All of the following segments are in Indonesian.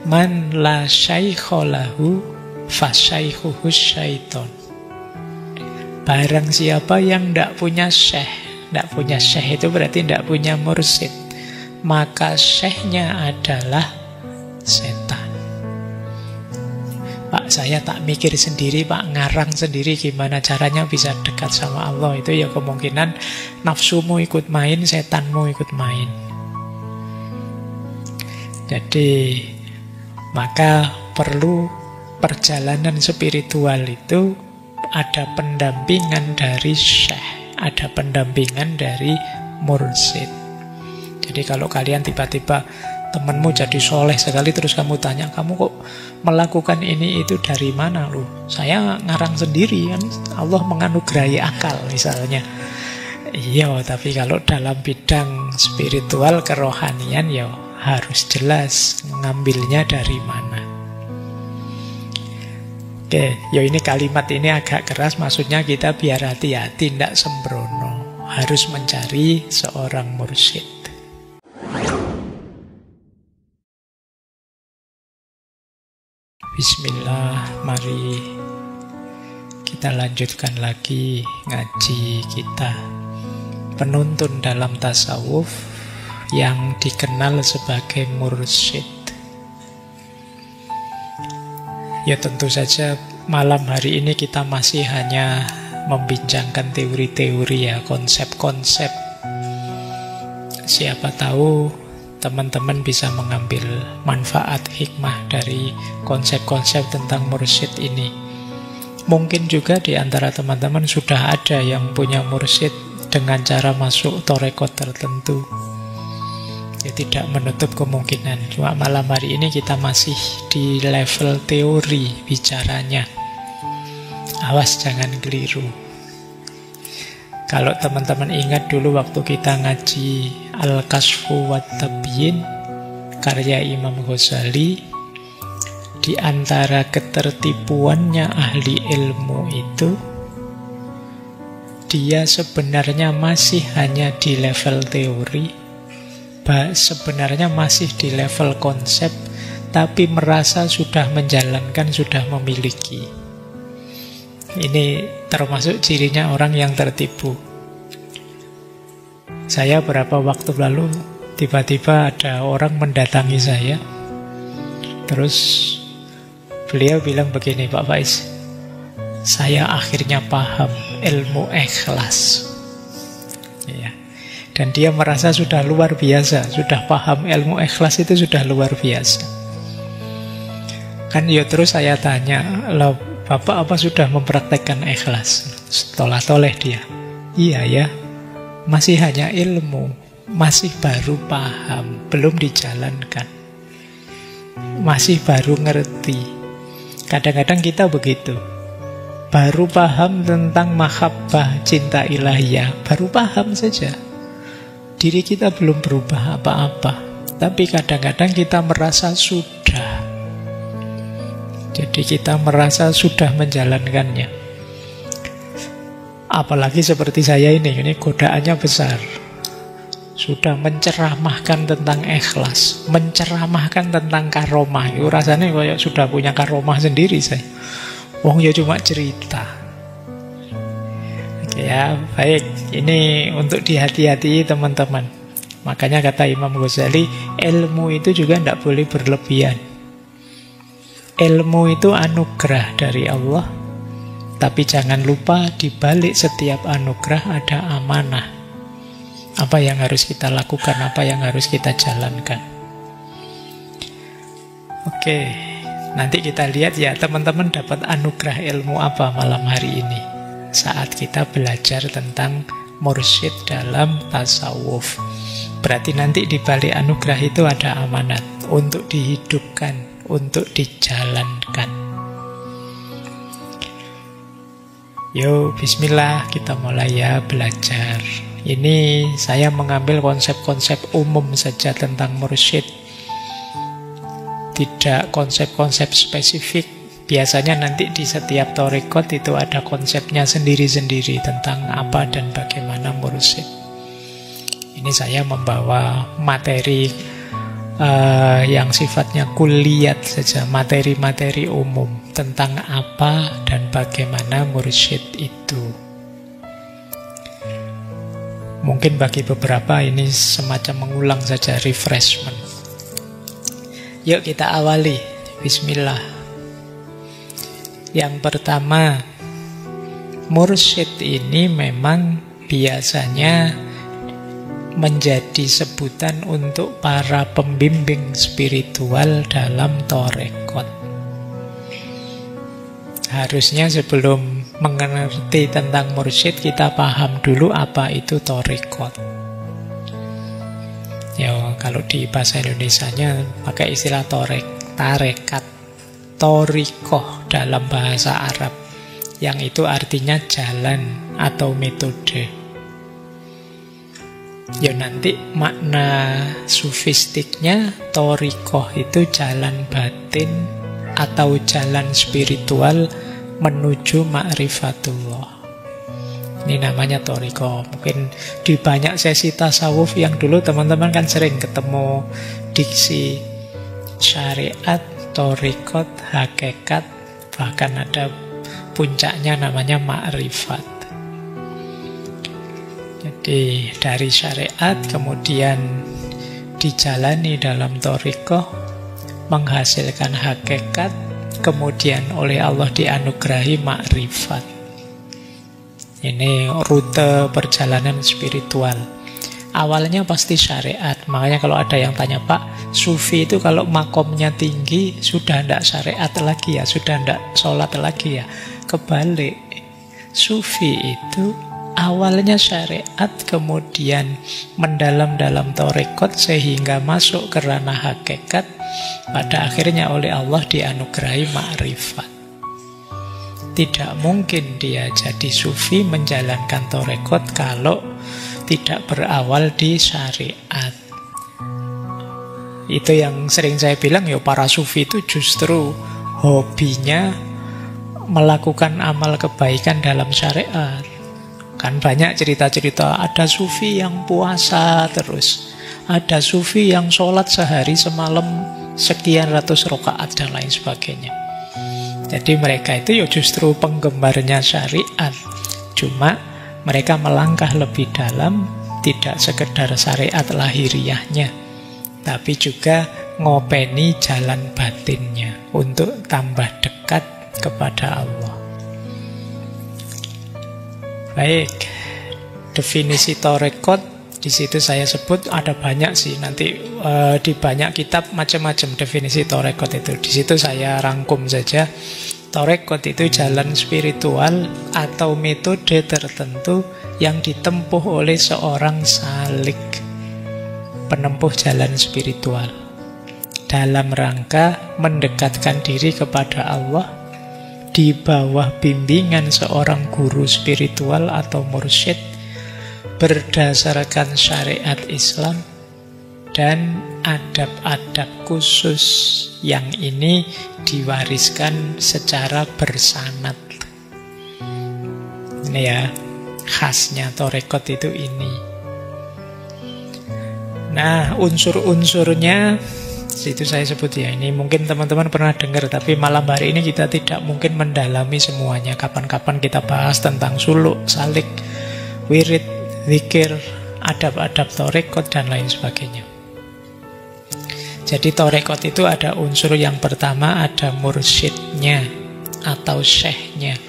Man la syaikha lahu fasyaikhuhu syaiton. Barang siapa yang tidak punya syekh, tidak punya syekh itu berarti tidak punya mursyid, maka syekhnya adalah setan. Pak, saya tak mikir sendiri, Pak, ngarang sendiri gimana caranya bisa dekat sama Allah. Itu ya kemungkinan nafsumu ikut main, setanmu ikut main. Jadi maka perlu perjalanan spiritual itu ada pendampingan dari syekh, ada pendampingan dari mursyid. Jadi kalau kalian tiba-tiba temanmu jadi soleh sekali, terus kamu tanya, kamu kok melakukan ini itu dari mana lu? Saya ngarang sendiri kan, Allah menganugerahi akal misalnya. Iya, tapi kalau dalam bidang spiritual kerohanian ya harus jelas ngambilnya dari mana. Oke, ya ini kalimat ini agak keras, maksudnya kita biar hati-hati, tidak sembrono, harus mencari seorang mursyid. Bismillah, mari kita lanjutkan lagi ngaji kita. Penuntun dalam tasawuf yang dikenal sebagai mursyid. Ya tentu saja malam hari ini kita masih hanya membincangkan teori-teori ya, konsep-konsep. Siapa tahu teman-teman bisa mengambil manfaat hikmah dari konsep-konsep tentang mursyid ini. Mungkin juga di antara teman-teman sudah ada yang punya mursyid dengan cara masuk tarekot tertentu. Ya, tidak menutup kemungkinan. Cuma malam hari ini kita masih di level teori bicaranya. Awas jangan keliru. Kalau teman-teman ingat dulu waktu kita ngaji Al-Kasfu wa Tabyin karya Imam Ghazali, di antara ketertipuannya ahli ilmu itu, dia sebenarnya masih hanya di level teori, sebenarnya masih di level konsep, tapi merasa sudah menjalankan, sudah memiliki. Ini termasuk cirinya orang yang tertipu. Saya beberapa waktu lalu tiba-tiba ada orang mendatangi saya, terus beliau bilang begini, Pak Faiz, saya akhirnya paham ilmu ikhlas. Ya. Dan dia merasa sudah luar biasa, sudah paham ilmu ikhlas itu sudah luar biasa. Kan ya terus saya tanya, loh Bapak apa sudah mempraktekkan ikhlas? Toleh-toleh dia. Iya ya, masih hanya ilmu, masih baru paham, belum dijalankan. Masih baru ngerti. Kadang-kadang kita begitu. Baru paham tentang mahabbah, cinta ilahiyah, baru paham saja. Diri kita belum berubah apa-apa, tapi kadang-kadang kita merasa sudah. Jadi kita merasa sudah menjalankannya. Apalagi seperti saya ini godaannya besar. Sudah menceramahkan tentang ikhlas, menceramahkan tentang karomah. Itu rasanya kayak sudah punya karomah sendiri saya. Wong ya cuma cerita. Ya, baik. Ini untuk dihati-hati teman-teman. Makanya kata Imam Ghazali, ilmu itu juga tidak boleh berlebihan. Ilmu itu anugerah dari Allah. Tapi jangan lupa di balik setiap anugerah ada amanah. Apa yang harus kita lakukan, apa yang harus kita jalankan. Oke, nanti kita lihat ya teman-teman dapat anugerah ilmu apa malam hari ini saat kita belajar tentang mursyid dalam tasawuf. Berarti nanti di balik anugerah itu ada amanat untuk dihidupkan, untuk dijalankan. Yo, bismillah, kita mulai ya belajar. Ini saya mengambil konsep-konsep umum saja tentang mursyid, tidak konsep-konsep spesifik. Biasanya nanti di setiap tarekot itu ada konsepnya sendiri-sendiri tentang apa dan bagaimana mursyid. Ini saya membawa materi yang sifatnya kulliyat saja, materi-materi umum tentang apa dan bagaimana mursyid itu. Mungkin bagi beberapa ini semacam mengulang saja, refreshment. Yuk kita awali. Bismillah. Yang pertama, mursyid ini memang biasanya menjadi sebutan untuk para pembimbing spiritual dalam torekot. Harusnya sebelum mengerti tentang mursyid, kita paham dulu apa itu torekot. Ya, kalau di bahasa Indonesianya pakai istilah tarekat, torikoh dalam bahasa Arab, yang itu artinya jalan atau metode. Ya nanti makna sufistiknya torikoh itu jalan batin atau jalan spiritual menuju ma'rifatullah. Ini namanya torikoh. Mungkin di banyak sesi tasawuf yang dulu teman-teman kan sering ketemu diksi syariat, torikot, hakikat, bahkan ada puncaknya namanya ma'rifat. Jadi dari syariat kemudian dijalani dalam torikoh, menghasilkan hakikat, kemudian oleh Allah dianugerahi ma'rifat. Ini rute perjalanan spiritual. Awalnya pasti syariat. Makanya kalau ada yang tanya, Pak, sufi itu kalau makomnya tinggi sudah tidak syariat lagi ya, sudah tidak sholat lagi ya. Kebalik, sufi itu awalnya syariat, kemudian mendalam dalam torekot sehingga masuk ke ranah hakikat, pada akhirnya oleh Allah dianugerahi ma'rifat. Tidak mungkin dia jadi sufi menjalankan torekot kalau tidak berawal di syariat. Itu yang sering saya bilang, ya para sufi itu justru hobinya melakukan amal kebaikan dalam syariat. Kan banyak cerita-cerita, ada sufi yang puasa terus, ada sufi yang sholat sehari semalam sekian ratus rakaat dan lain sebagainya. Jadi mereka itu ya justru penggemarnya syariat. Cuma mereka melangkah lebih dalam, tidak sekedar syariat lahiriahnya, tapi juga ngopeni jalan batinnya untuk tambah dekat kepada Allah. Baik, definisi torekot di situ saya sebut ada banyak sih, nanti di banyak kitab macam-macam definisi torekot itu. Di situ saya rangkum saja. Torekot itu jalan spiritual atau metode tertentu yang ditempuh oleh seorang salik, penempuh jalan spiritual, dalam rangka mendekatkan diri kepada Allah di bawah bimbingan seorang guru spiritual atau mursyid, berdasarkan syariat Islam dan adab-adab khusus yang ini diwariskan secara bersanad. Ini ya, khasnya torekot itu ini. Nah, unsur-unsurnya itu saya sebut ya, ini mungkin teman-teman pernah dengar, tapi malam hari ini kita tidak mungkin mendalami semuanya. Kapan-kapan kita bahas tentang suluk, salik, wirid, zikir, adab-adab torekot dan lain sebagainya. Jadi torekot itu ada unsur yang pertama, ada mursyidnya atau syekhnya.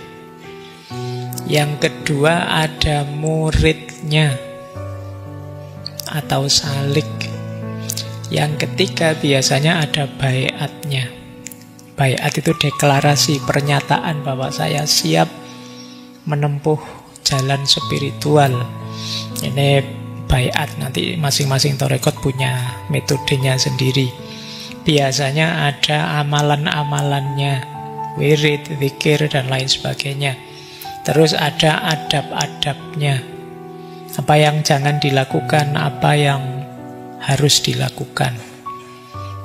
Yang kedua ada muridnya atau salik. Yang ketiga biasanya ada baiatnya. Baiat itu deklarasi, pernyataan bahwa saya siap menempuh jalan spiritual. Ini baiat, nanti masing-masing torekot punya metodenya sendiri. Biasanya ada amalan-amalannya, wirid, zikir, dan lain sebagainya. Terus ada adab-adabnya, apa yang jangan dilakukan, apa yang harus dilakukan.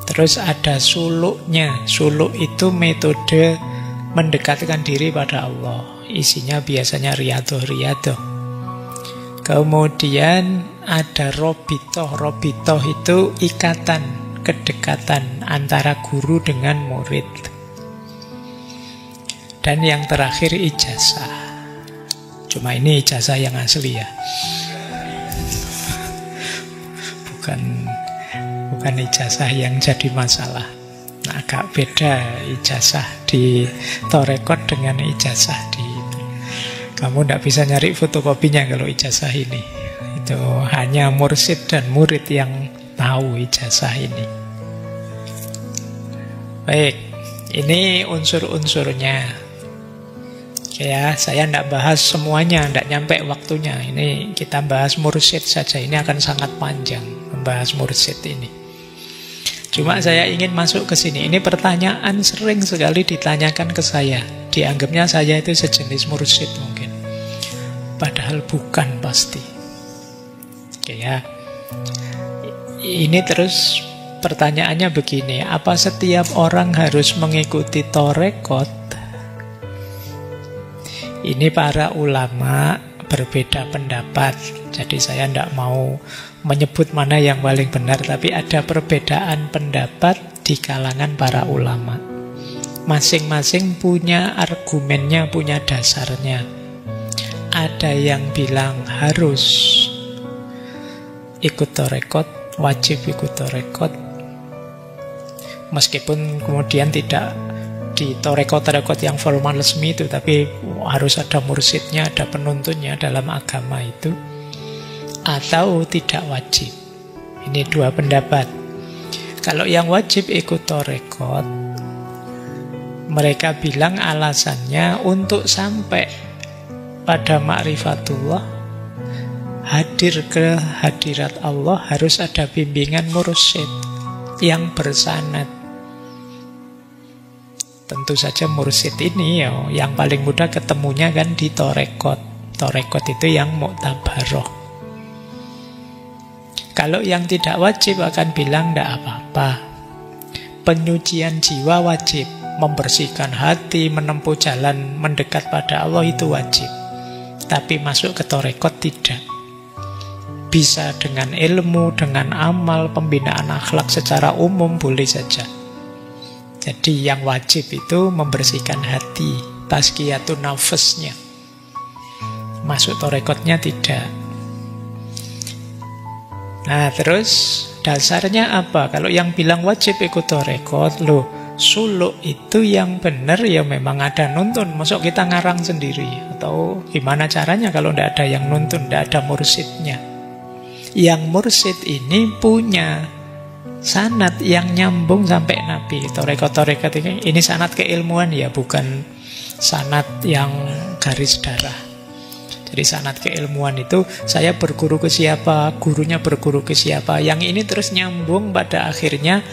Terus ada suluknya. Suluk itu metode mendekatkan diri pada Allah. Isinya biasanya riyadhah-riyadhah. Kemudian ada robitoh. Robitoh itu ikatan, kedekatan antara guru dengan murid. Dan yang terakhir ijazah. Cuma ini ijazah yang asli ya. Bukan ijazah yang jadi masalah. Nah, agak beda ijazah di Torekot dengan ijazah di... Kamu tidak bisa nyari fotokopinya kalau ijazah ini. Itu hanya mursyid dan murid yang tahu ijazah ini. Baik, ini unsur-unsurnya. Ya, saya tidak bahas semuanya, tidak nyampe waktunya. Ini kita bahas mursyid saja. Ini akan sangat panjang membahas mursyid ini. Cuma saya ingin masuk ke sini. Ini pertanyaan sering sekali ditanyakan ke saya. Dianggapnya saya itu sejenis mursyid mungkin. Padahal bukan pasti. Oke ya. Ini terus pertanyaannya begini. Apa setiap orang harus mengikuti Torekot? Ini para ulama berbeda pendapat. Jadi saya tidak mau menyebut mana yang paling benar, tapi ada perbedaan pendapat di kalangan para ulama. Masing-masing punya argumennya, punya dasarnya. Ada yang bilang harus ikut Torekot, wajib ikut Torekot, meskipun kemudian tidak di Torekot-Torekot yang formal resmi itu, tapi harus ada mursyidnya, ada penuntunnya dalam agama itu. Atau tidak wajib. Ini dua pendapat. Kalau yang wajib ikut Torekot, mereka bilang alasannya untuk sampai pada ma'rifatullah, hadir ke hadirat Allah, harus ada bimbingan mursyid yang bersanad. Tentu saja mursyid ini ya, yang paling mudah ketemunya kan di Torekot. Torekot itu yang muktabaroh. Kalau yang tidak wajib akan bilang tidak apa-apa. Penyucian jiwa wajib. Membersihkan hati, menempuh jalan mendekat pada Allah itu wajib. Tapi masuk ke Torekot tidak. Bisa dengan ilmu, dengan amal, pembinaan akhlak secara umum boleh saja. Jadi yang wajib itu membersihkan hati, tazkiyatun nafasnya. Masuk Torekotnya tidak. Nah terus dasarnya apa? Kalau yang bilang wajib ikut Torekot, loh suluk itu yang benar ya memang ada nuntun. Masuk kita ngarang sendiri? Atau gimana caranya kalau tidak ada yang nuntun, tidak ada mursyidnya? Yang mursyid ini punya sanad yang nyambung sampai Nabi. Torekot-torekot ini sanad keilmuan ya, bukan sanad yang garis darah. Jadi sanad keilmuan itu saya berguru ke siapa, gurunya berguru ke siapa. Yang ini terus nyambung pada akhirnya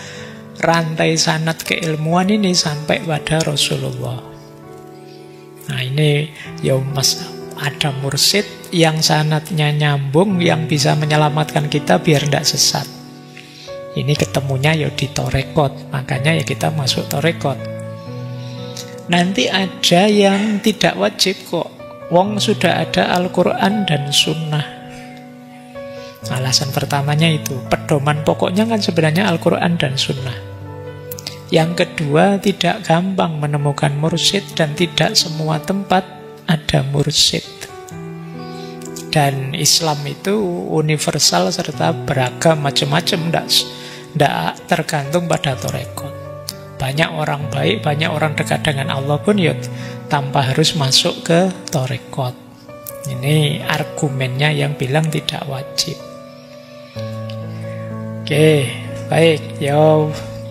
rantai sanad keilmuan ini sampai pada Rasulullah. Nah ini ya mas, ada mursyid yang sanadnya nyambung, yang bisa menyelamatkan kita biar tidak sesat. Ini ketemunya ya di Torekot, makanya ya kita masuk Torekot. Nanti ada yang tidak wajib kok. Wong sudah ada Al-Quran dan Sunnah. Alasan pertamanya itu, pedoman pokoknya kan sebenarnya Al-Quran dan Sunnah. Yang kedua, tidak gampang menemukan mursyid dan tidak semua tempat ada mursyid. Dan Islam itu universal serta beragam, macam-macam, tidak tergantung pada Torekot. Banyak orang baik, banyak orang dekat dengan Allah pun ya tanpa harus masuk ke Torekot. Ini argumennya yang bilang tidak wajib. Oke, baik. Ya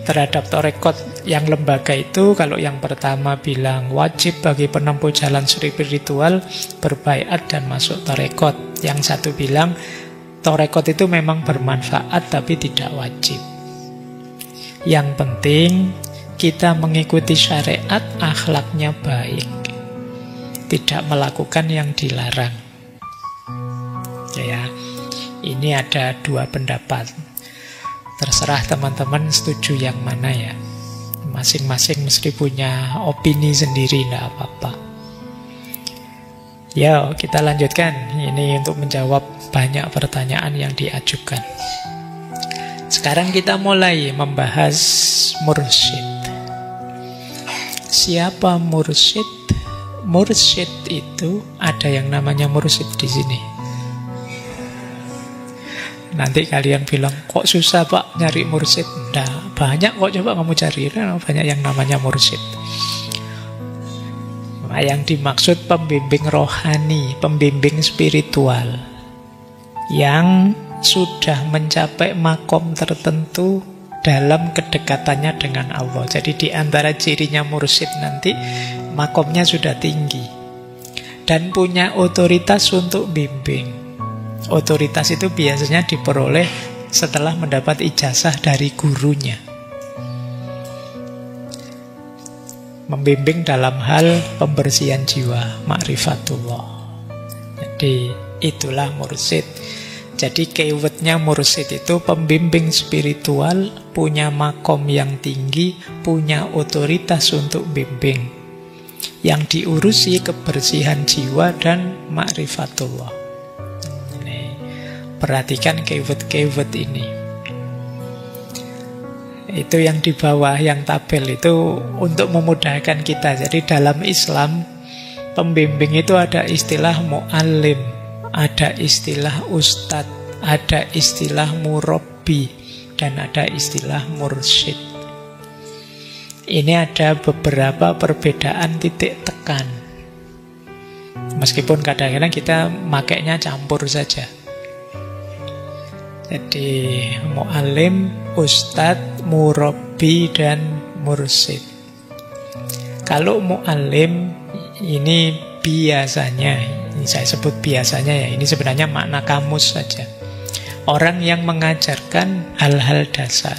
terhadap Torekot yang lembaga itu, kalau yang pertama bilang wajib bagi penempuh jalan spiritual berbaiat dan masuk Torekot. Yang satu bilang Torekot itu memang bermanfaat tapi tidak wajib. Yang penting kita mengikuti syariat, akhlaknya baik, tidak melakukan yang dilarang. Ya, ini ada dua pendapat. Terserah teman-teman setuju yang mana ya. Masing-masing mesti punya opini sendiri, tidak apa-apa. Ya, kita lanjutkan. Ini untuk menjawab banyak pertanyaan yang diajukan. Sekarang Sekarang kita mulai membahas mursyid. Siapa mursyid? Mursyid itu ada yang namanya mursyid di sini. Nanti kalian bilang, kok susah Pak nyari mursyid? Nggak, banyak kok, coba kamu cari. Banyak yang namanya mursyid. Yang dimaksud pembimbing rohani, pembimbing spiritual, yang sudah mencapai makom tertentu dalam kedekatannya dengan Allah. Jadi di antara cirinya mursyid nanti, makomnya sudah tinggi dan punya otoritas untuk bimbing. Otoritas itu biasanya diperoleh setelah mendapat ijazah dari gurunya. Membimbing dalam hal pembersihan jiwa, ma'rifatullah. Jadi itulah mursyid. Jadi keywordnya mursyid itu pembimbing spiritual, punya makom yang tinggi, punya otoritas untuk bimbing, yang diurusi kebersihan jiwa dan ma'rifatullah. Ini, perhatikan keyword-keyword ini. Itu yang di bawah, yang tabel itu untuk memudahkan kita. Jadi dalam Islam, pembimbing itu ada istilah mu'allim, ada istilah ustadz, ada istilah murabbi, dan ada istilah mursyid. Ini ada beberapa perbedaan titik tekan. Meskipun kadang-kadang kita makainya campur saja. Jadi mu'allim, ustadz, murabbi, dan mursyid. Kalau mu'allim ini biasanya, ini saya sebut biasanya ya, ini sebenarnya makna kamus saja. Orang yang mengajarkan hal-hal dasar,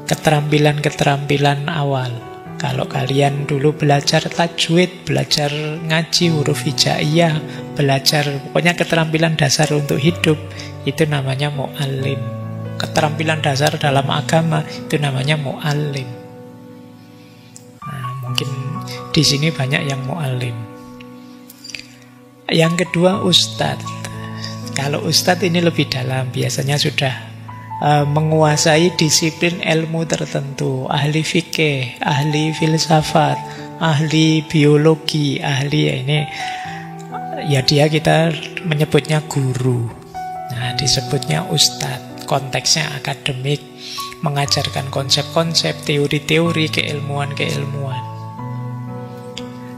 keterampilan-keterampilan awal. Kalau kalian dulu belajar tajwid, belajar ngaji huruf hijaiyah, belajar pokoknya keterampilan dasar untuk hidup, itu namanya mu'allim. Keterampilan dasar dalam agama itu namanya mu'allim. Nah, mungkin di sini banyak yang mu'allim. Yang kedua ustadz. Kalau ustadz ini lebih dalam, biasanya sudah menguasai disiplin ilmu tertentu, ahli fikih, ahli filsafat, ahli biologi, ahli ini ya dia kita menyebutnya guru. Nah, disebutnya ustadz. Konteksnya akademik, mengajarkan konsep-konsep, teori-teori, keilmuan-keilmuan.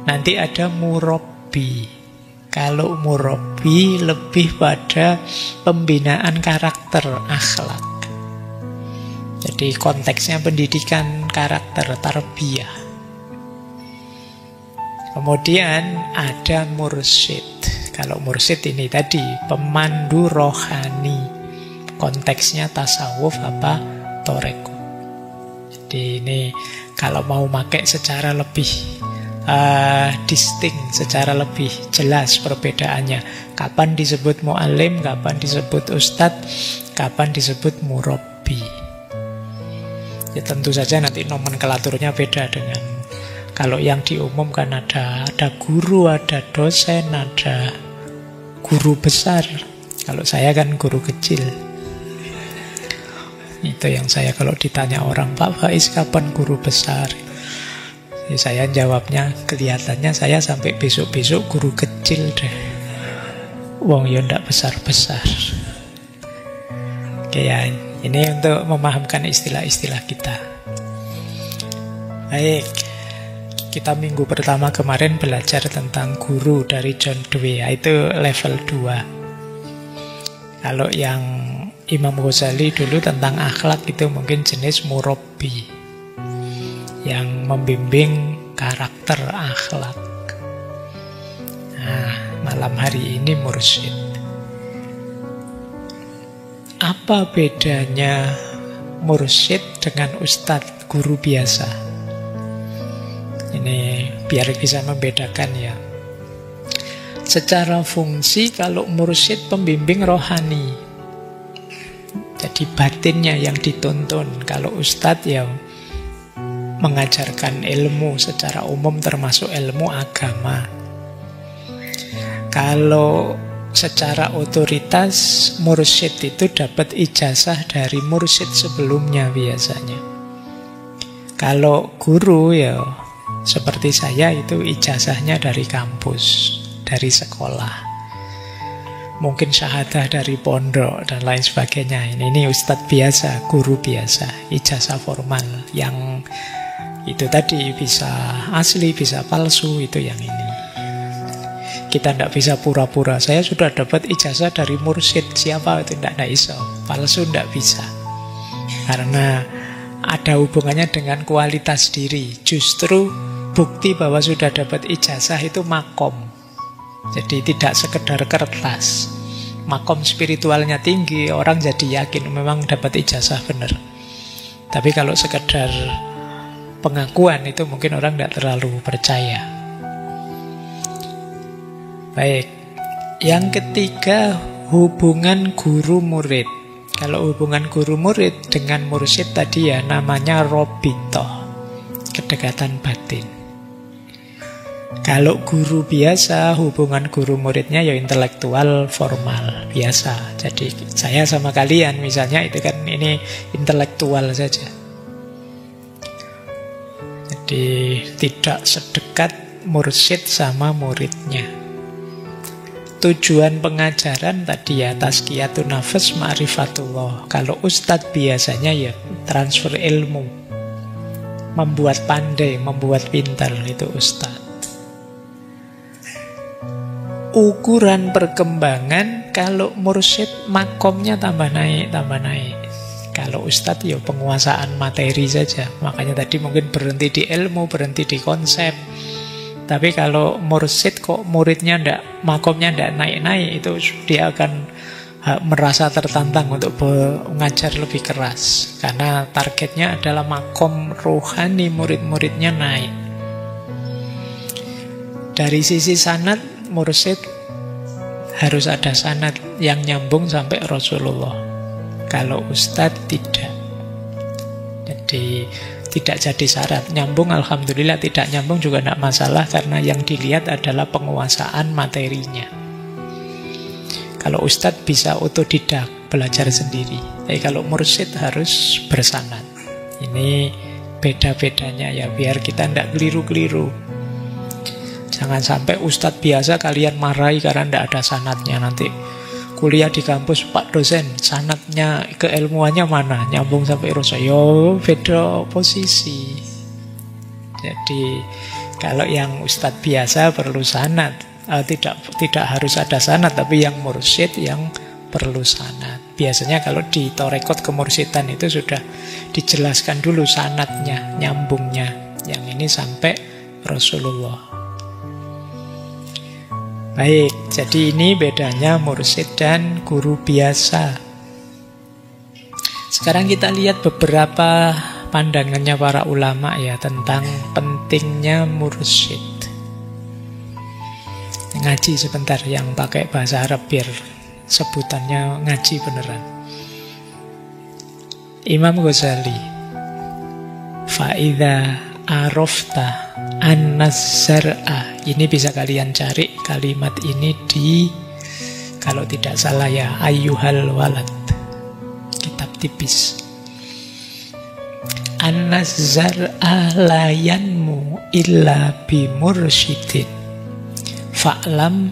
Nanti ada murabbi. Kalau murabbi lebih pada pembinaan karakter, akhlak. Jadi konteksnya pendidikan karakter, tarbiyah. Kemudian ada mursyid. Kalau mursyid ini tadi pemandu rohani. Konteksnya tasawuf apa toreko. Jadi ini kalau mau pakai secara lebih distinct, secara lebih jelas perbedaannya. Kapan disebut mu'allim, kapan disebut ustadz, kapan disebut murabbi. Ya tentu saja nanti nomenklaturnya beda dengan kalau yang diumumkan ada guru, ada dosen, ada guru besar. Kalau saya kan guru kecil. Itu yang saya kalau ditanya orang, Pak Faiz kapan guru besar? Ya, saya jawabnya kelihatannya saya sampai besok-besok guru kecil deh. Wong ya ndak besar-besar. Oke ya, ini untuk memahamkan istilah-istilah kita. Baik, kita minggu pertama kemarin belajar tentang guru dari John Dewey, itu level 2. Kalau yang Imam Ghazali dulu tentang akhlak itu mungkin jenis murabbi, yang membimbing karakter akhlak. Nah, malam hari ini mursyid. Apa bedanya mursyid dengan ustadz, guru biasa? Ini biar bisa membedakan ya. Secara fungsi kalau mursyid pembimbing rohani, jadi batinnya yang dituntun. Kalau ustadz ya mengajarkan ilmu secara umum termasuk ilmu agama. Kalau secara otoritas mursyid itu dapat ijazah dari mursyid sebelumnya biasanya. Kalau guru ya seperti saya itu ijazahnya dari kampus, dari sekolah. Mungkin syahadah dari pondok dan lain sebagainya. Ini ustadz biasa, guru biasa, ijazah formal. Yang itu tadi bisa asli, bisa palsu, itu yang ini. Kita tidak bisa pura-pura. Saya sudah dapat ijazah dari mursyid. Siapa itu? Tidak bisa. Palsu tidak bisa. Karena ada hubungannya dengan kualitas diri. Justru bukti bahwa sudah dapat ijazah itu makom. Jadi tidak sekedar kertas. Makom spiritualnya tinggi, orang jadi yakin memang dapat ijazah benar. Tapi kalau sekedar pengakuan itu mungkin orang tidak terlalu percaya. Baik. Yang ketiga, hubungan guru-murid. Kalau hubungan guru-murid dengan mursyid tadi ya namanya robitoh, kedekatan batin. Kalau guru biasa, hubungan guru-muridnya ya intelektual, formal, biasa. Jadi saya sama kalian misalnya itu kan ini intelektual saja. Jadi tidak sedekat mursyid sama muridnya. Tujuan pengajaran tadi ya tazkiyatun nafs, ma'rifatullah. Kalau ustadz biasanya ya transfer ilmu, membuat pandai, membuat pintar, itu ustadz. Ukuran perkembangan, kalau mursyid makomnya tambah naik, tambah naik. Kalau ustadz ya penguasaan materi saja. Makanya tadi mungkin berhenti di ilmu, berhenti di konsep. Tapi kalau mursyid kok muridnya ndak, makomnya ndak naik-naik, itu dia akan merasa tertantang untuk mengajar lebih keras. Karena targetnya adalah makom rohani murid-muridnya naik. Dari sisi sanad, mursyid harus ada sanad yang nyambung sampai Rasulullah. Kalau ustadz tidak. Jadi tidak jadi syarat. Nyambung alhamdulillah, tidak nyambung juga tidak masalah, karena yang dilihat adalah penguasaan materinya. Kalau ustadz bisa otodidak, belajar sendiri. Tapi kalau mursyid harus bersanad. Ini beda-bedanya ya, biar kita tidak keliru-keliru. Jangan sampai ustadz biasa kalian marahi karena tidak ada sanadnya. Nanti kuliah di kampus, Pak dosen, sanadnya, keilmuannya mana? Nyambung sampai Rasul. Yo, beda posisi. Jadi kalau yang ustadz biasa perlu sanad, tidak harus ada sanad, tapi yang mursyid yang perlu sanad. Biasanya kalau di torekot kemursidan itu sudah dijelaskan dulu sanadnya, nyambungnya. Yang ini sampai Rasulullah. Baik, jadi ini bedanya mursyid dan guru biasa. Sekarang kita lihat beberapa pandangannya para ulama ya tentang pentingnya mursyid. Ngaji sebentar yang pakai bahasa Arab biar sebutannya ngaji beneran. Imam Ghazali, Fa'idha arafta an-nazar'a. Ini bisa kalian cari kalimat ini di, kalau tidak salah ya, Ayyuhal Walad, kitab tipis. An-nazar'a la yanmu illa bimursyidin fa'lam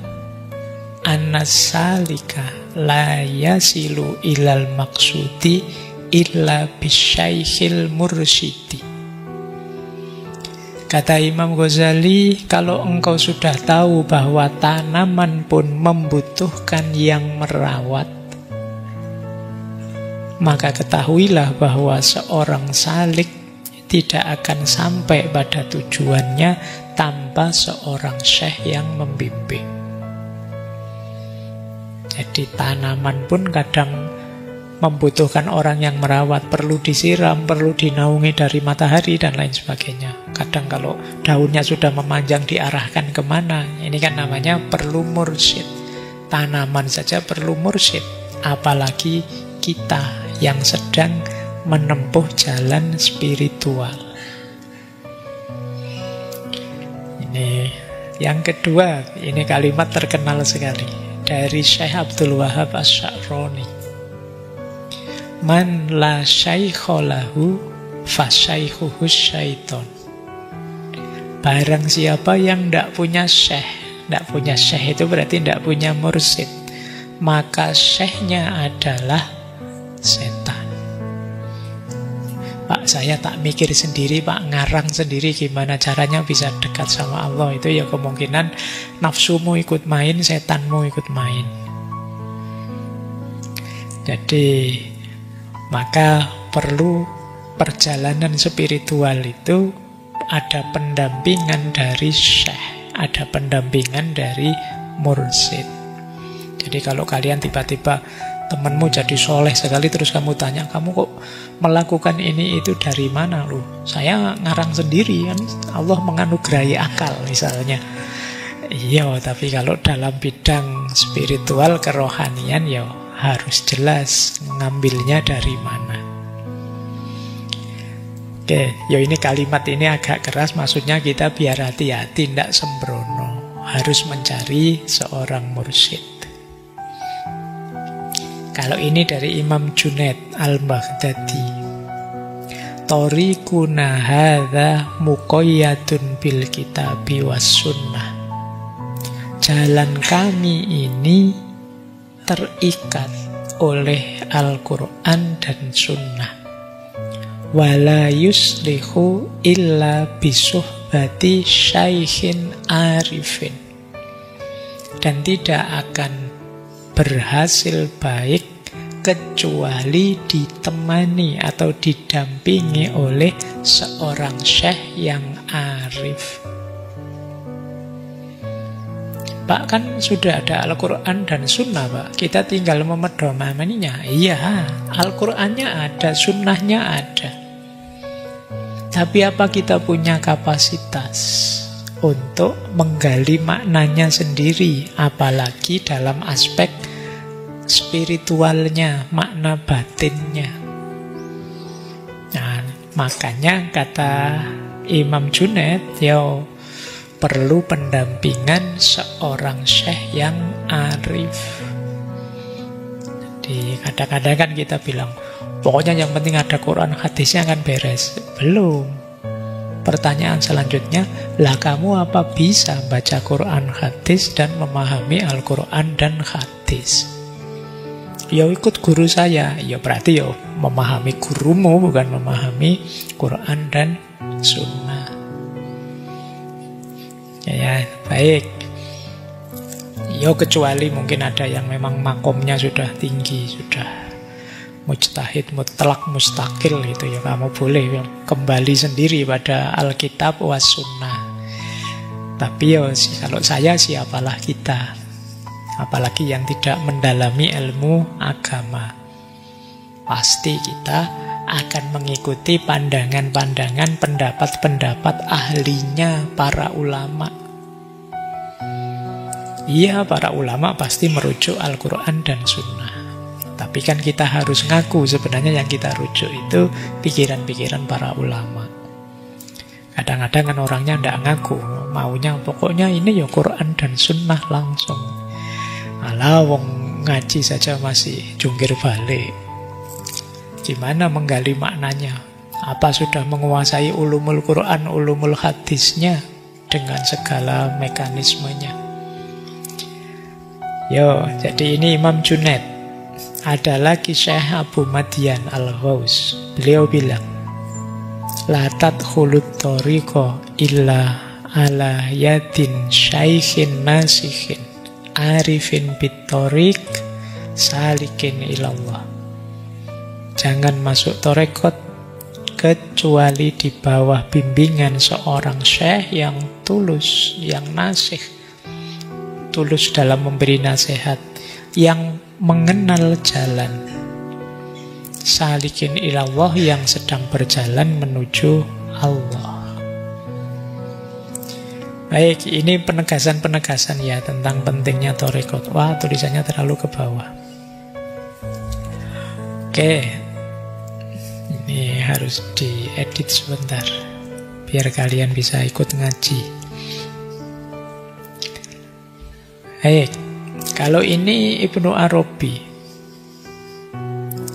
annasalika la yasilu ilal maksudi illa bisyaikhil mursyidi. Kata Imam Ghazali, kalau engkau sudah tahu bahwa tanaman pun membutuhkan yang merawat, maka ketahuilah bahwa seorang salik tidak akan sampai pada tujuannya tanpa seorang syekh yang membimbing. Jadi tanaman pun kadang membutuhkan orang yang merawat, perlu disiram, perlu dinaungi dari matahari dan lain sebagainya. Kadang kalau daunnya sudah memanjang diarahkan kemana, ini kan namanya perlu mursyid. Tanaman saja perlu mursyid, apalagi kita yang sedang menempuh jalan spiritual. Ini yang kedua, ini kalimat terkenal sekali. dari Syekh Abdul Wahab Asy-Sya'rani. Man la syaikha lahu fasyaikhuhu syaiton. Barang siapa yang tidak punya syekh, tidak punya syekh itu berarti tidak punya mursyid, maka syekhnya adalah setan. Pak, saya tak mikir sendiri, Pak, ngarang sendiri gimana caranya bisa dekat sama Allah. Itu ya kemungkinan nafsumu ikut main, setanmu ikut main. Jadi maka perlu perjalanan spiritual itu ada pendampingan dari syekh, ada pendampingan dari mursyid. Jadi kalau kalian tiba-tiba temanmu jadi soleh sekali terus kamu tanya, kamu kok melakukan ini itu dari mana lu? Saya ngarang sendiri kan, Allah menganugerahi akal misalnya. Iya, tapi kalau dalam bidang spiritual kerohanian ya harus jelas ngambilnya dari mana. Oke, ya ini kalimat ini agak keras, maksudnya kita biar hati-hati, tidak sembrono, harus mencari seorang mursyid. Kalau ini dari Imam Junaid Al-Baghdadi, Thoriquna hadza muqayyadun bil kitabi was sunnah. Jalan kami ini terikat oleh Al-Quran dan Sunnah. Wala yuslihu illa bisuhbati syaikhin arifin. Dan tidak akan berhasil baik kecuali ditemani atau didampingi oleh seorang syekh yang arif. Pak, kan sudah ada Al-Quran dan Sunnah, Pak. Kita tinggal memedomaninya. Iya, Al-Qurannya ada, Sunnahnya ada. Tapi apa kita punya kapasitas untuk menggali maknanya sendiri, apalagi dalam aspek spiritualnya, makna batinnya. Nah, makanya kata Imam Junaid, perlu pendampingan seorang syekh yang arif. Jadi kadang-kadang kan kita bilang, pokoknya yang penting ada Quran, hadisnya kan beres. Belum. Pertanyaan selanjutnya, lah kamu apa bisa baca Quran hadis dan memahami Al-Quran dan hadis? Ya ikut guru saya. Ya berarti memahami gurumu, bukan memahami Quran dan Sunnah. Ya, baik. Kecuali mungkin ada yang memang makomnya sudah tinggi, sudah mujtahid, mutlak, mustakil gitu ya. Kamu boleh kembali sendiri pada Alkitab was Sunnah. Tapi kalau saya siapalah kita, apalagi yang tidak mendalami ilmu agama. Pasti kita akan mengikuti pandangan-pandangan, pendapat-pendapat ahlinya para ulama. Iya, para ulama pasti merujuk Al-Quran dan Sunnah. Tapi kan kita harus ngaku sebenarnya yang kita rujuk itu pikiran-pikiran para ulama. Kadang-kadang kan orangnya tidak ngaku, maunya pokoknya ini Quran dan Sunnah langsung. Alah, wong ngaji saja masih jungkir balik. Gimana menggali maknanya? Apa sudah menguasai ulumul Quran, ulumul hadisnya dengan segala mekanismenya? Jadi ini Imam Junaid. Ada lagi Syekh Abu Madian Al-Ghaus. Beliau bilang, la tadkhulut thariqa illa ala yadin syaikhin nasikhin arifin bit-thariq salikin ilallah. Jangan masuk tarekat kecuali di bawah bimbingan seorang syekh yang tulus, yang nasih, tulus dalam memberi nasihat, yang mengenal jalan, salikin ilallah, yang sedang berjalan menuju Allah. Baik, ini penegasan-penegasan ya tentang pentingnya tarekat. Wah, tulisannya terlalu ke bawah. Oke, ini harus diedit sebentar biar kalian bisa ikut ngaji. Baik, Kalau ini Ibnu Arabi,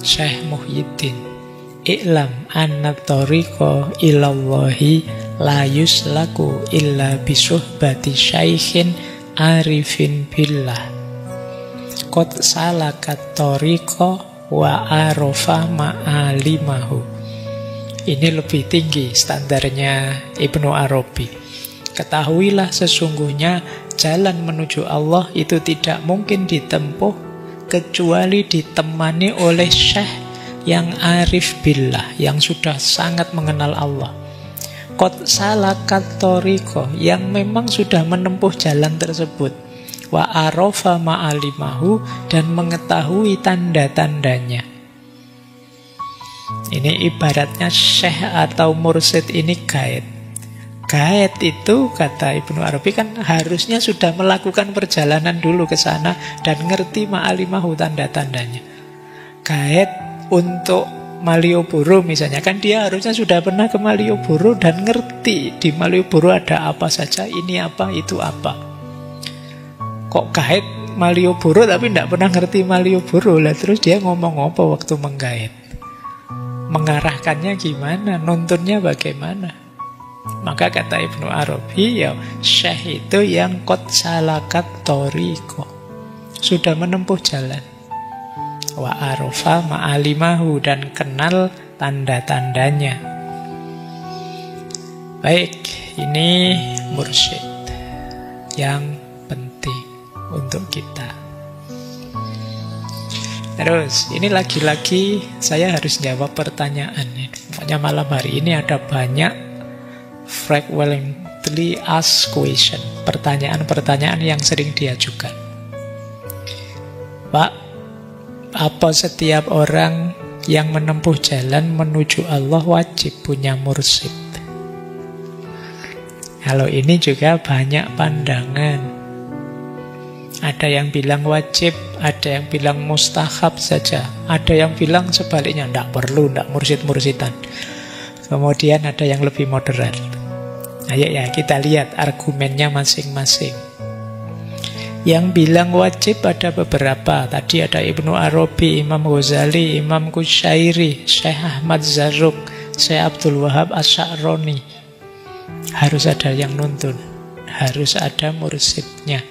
Syekh Muhyiddin, I'lam anna thariqa ilallahi la yuslaku illa bisuhbati syaikhin arifin billah. Qad salakat thariqa wa arafa ma'alimahu. Ini lebih tinggi standarnya Ibnu Arabi. Ketahuilah sesungguhnya jalan menuju Allah itu tidak mungkin ditempuh kecuali ditemani oleh syekh yang arif billah, yang sudah sangat mengenal Allah. Qad salakat thariqa, yang memang sudah menempuh jalan tersebut. Wa arafa ma'alimahu, dan mengetahui tanda-tandanya. Ini ibaratnya syekh atau mursyid ini guide. Guide itu, kata Ibnu Arabi, kan harusnya sudah melakukan perjalanan dulu ke sana dan ngerti ma'alimahu, tanda-tandanya. Guide untuk Malioboro misalnya, kan dia harusnya sudah pernah ke Malioboro dan ngerti di Malioboro ada apa saja, ini apa, itu apa. Kok guide Malioboro tapi tidak pernah ngerti Malioboro, lah terus dia ngomong apa waktu menggait? Mengarahkannya gimana? Nuntunnya bagaimana? Maka kata Ibnu Arabi, ya syekh itu yang qad salakat thariqa, sudah menempuh jalan. Wa arafa ma'alimahu, dan kenal tanda-tandanya. Baik, ini mursyid yang penting untuk kita. Terus, ini lagi-lagi saya harus jawab pertanyaan. Makanya malam hari ini ada banyak frequently asked question, pertanyaan-pertanyaan yang sering diajukan. Pak, apa setiap orang yang menempuh jalan menuju Allah wajib punya mursyid? Kalau ini juga banyak pandangan. Ada yang bilang wajib, ada yang bilang mustahab saja, ada yang bilang sebaliknya, tidak perlu, tidak mursyid-mursyidan. Kemudian ada yang lebih moderat. Ayo ya, kita lihat argumennya masing-masing. Yang bilang wajib ada beberapa. Tadi ada Ibnu Arabi, Imam Ghazali, Imam Qushairi, Syekh Ahmad Zarruq, Syekh Abdul Wahab Asy'arani. Harus ada yang nuntun, harus ada mursyidnya.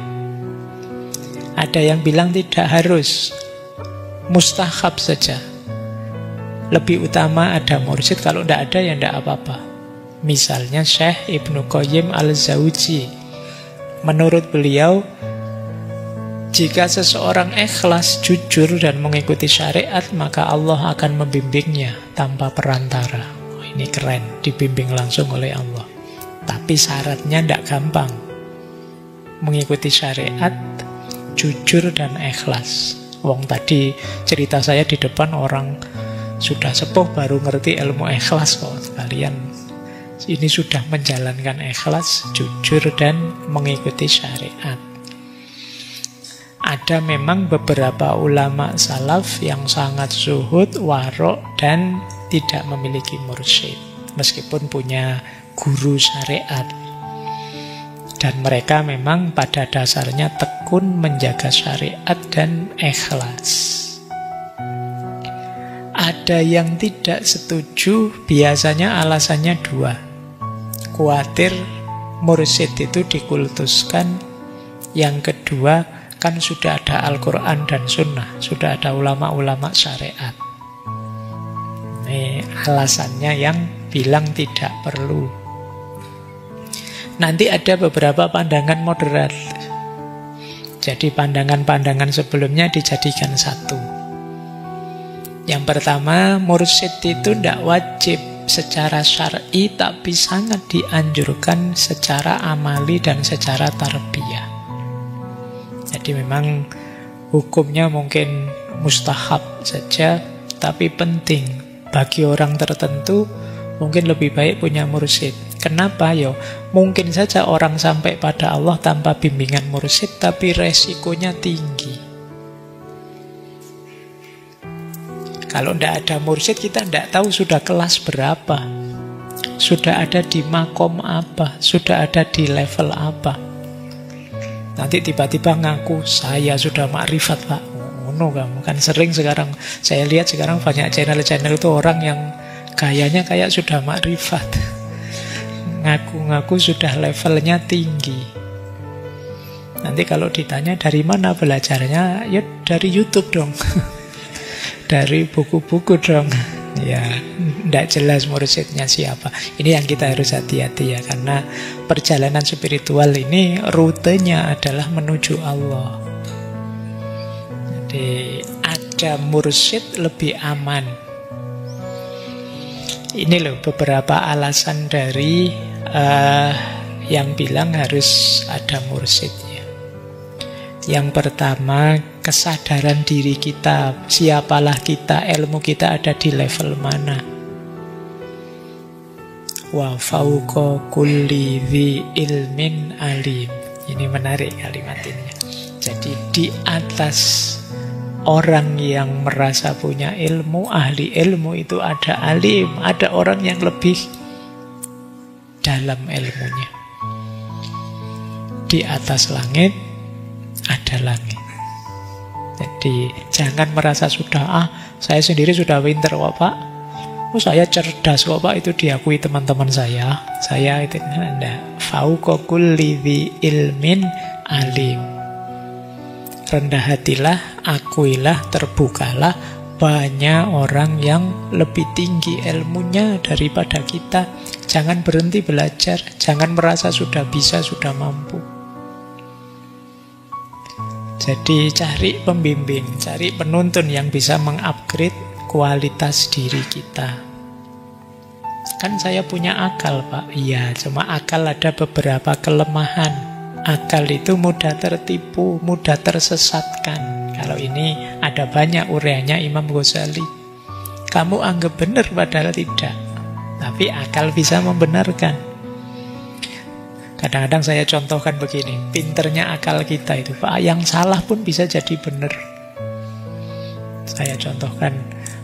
Ada yang bilang tidak harus, mustahab saja. Lebih utama ada mursyid, kalau tidak ada ya tidak apa-apa. Misalnya Syekh Ibnu Qayyim Al-Zawji, menurut beliau, jika seseorang ikhlas, jujur, dan mengikuti syariat, maka Allah akan membimbingnya tanpa perantara. Oh, ini keren, dibimbing langsung oleh Allah. Tapi syaratnya tidak gampang. Mengikuti syariat, jujur, dan ikhlas. Wong tadi cerita saya di depan orang sudah sepuh baru ngerti ilmu ikhlas kok. Kalian ini sudah menjalankan ikhlas, jujur, dan mengikuti syariat. Ada memang beberapa ulama salaf yang sangat zuhud, warok, dan tidak memiliki mursyid, meskipun punya guru syariat. Dan mereka memang pada dasarnya tekun menjaga syariat dan ikhlas. Ada yang tidak setuju, biasanya alasannya dua. Khawatir mursyid itu dikultuskan. Yang kedua, kan sudah ada Al-Quran dan Sunnah, sudah ada ulama-ulama syariat. Ini alasannya yang bilang tidak perlu. Nanti ada beberapa pandangan moderat. Jadi pandangan-pandangan sebelumnya dijadikan satu. Yang pertama, mursyid itu tidak wajib secara syar'i, tapi sangat dianjurkan secara amali dan secara tarbiyah. Jadi memang hukumnya mungkin mustahab saja, tapi penting bagi orang tertentu, mungkin lebih baik punya mursyid. Kenapa? Yo, mungkin saja orang sampai pada Allah tanpa bimbingan mursyid, tapi resikonya tinggi. Kalau tidak ada mursyid, kita tidak tahu sudah kelas berapa, sudah ada di makom apa, sudah ada di level apa. Nanti tiba-tiba ngaku, saya sudah makrifat Pak. No, kamu kan sering sekarang, saya lihat sekarang banyak channel-channel itu orang yang gayanya kayak sudah makrifat. Ngaku-ngaku sudah levelnya tinggi. Nanti kalau ditanya dari mana belajarnya, ya dari YouTube dong. Dari buku-buku dong. Ya, tidak jelas mursyidnya siapa. Ini yang kita harus hati-hati ya, karena perjalanan spiritual ini rutenya adalah menuju Allah. Jadi ada mursyid lebih aman. Ini loh beberapa alasan dari yang bilang harus ada mursyidnya. Yang pertama, kesadaran diri kita, siapalah kita, ilmu kita ada di level mana. Wa fauqa kulli dzi ilmin alim. Ini menarik kalimat ini. Jadi di atas orang yang merasa punya ilmu, ahli ilmu itu ada alim, ada orang yang lebih dalam ilmunya. Di atas langit ada langit. Jadi jangan merasa sudah, saya sendiri sudah pinter kok Pak, saya cerdas kok Pak, itu diakui teman-teman saya itu enggak. Fauqa kulli dzi ilmin alim. Rendah hatilah, akuilah, terbukalah, banyak orang yang lebih tinggi ilmunya daripada kita. Jangan berhenti belajar, jangan merasa sudah bisa, sudah mampu. Jadi cari pembimbing, cari penuntun yang bisa mengupgrade kualitas diri kita. Kan saya punya akal Pak. Iya, cuma akal ada beberapa kelemahan. Akal itu mudah tertipu, mudah tersesatkan. Kalau ini ada banyak uraiannya Imam Ghazali. Kamu anggap benar padahal tidak. Tapi akal bisa membenarkan. Kadang-kadang saya contohkan begini, pinternya akal kita itu Pak, yang salah pun bisa jadi benar. Saya contohkan,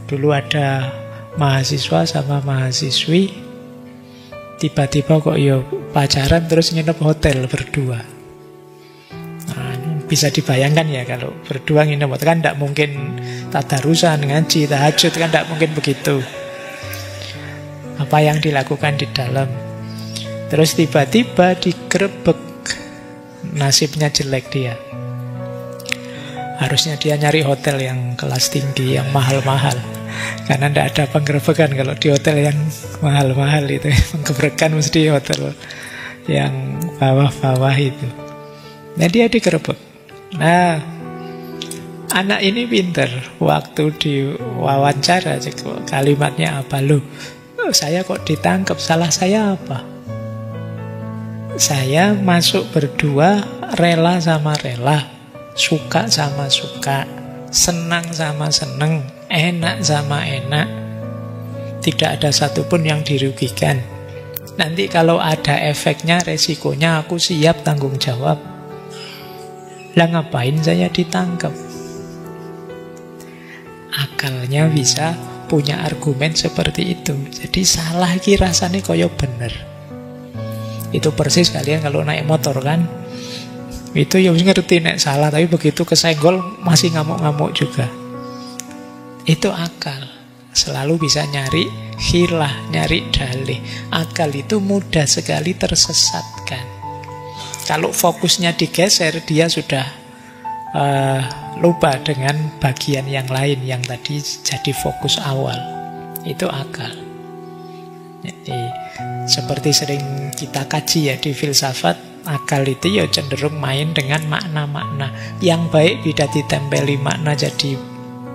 dulu ada mahasiswa sama mahasiswi, tiba-tiba kok pacaran terus nginep hotel berdua. Nah, bisa dibayangkan ya kalau berdua nginep hotel, kan tidak mungkin tadarusan, ngaji, tahajud, kan tidak mungkin begitu. Apa yang dilakukan di dalam? Terus tiba-tiba digerebek, nasibnya jelek dia. Harusnya dia nyari hotel yang kelas tinggi, yang mahal-mahal. Karena tidak ada penggerebekan kalau di hotel yang mahal-mahal itu. Penggerebekan mesti hotel yang bawah-bawah itu. Nah dia digerebek. Nah anak ini pinter. Waktu diwawancara kalimatnya apa? Loh, saya kok ditangkap, salah saya apa? Saya masuk berdua, rela sama rela, suka sama suka, senang sama senang, enak sama enak. Tidak ada satupun yang dirugikan. Nanti kalau ada efeknya, resikonya, aku siap tanggung jawab. Lah ngapain saya ditangkap? Akalnya bisa punya argumen seperti itu. Jadi salah ki rasanya koyo bener. Itu persis kalian kalau naik motor kan, itu ya ngerti nek salah, tapi begitu kesenggol masih ngamuk-ngamuk juga. Itu akal. Selalu bisa nyari hilah, nyari dalih. Akal itu mudah sekali tersesatkan. Kalau fokusnya digeser, dia sudah lupa dengan bagian yang lain yang tadi jadi fokus awal. Itu akal. Jadi seperti sering kita kaji ya di filsafat, akal itu ya cenderung main dengan makna-makna. Yang baik bisa ditempeli makna jadi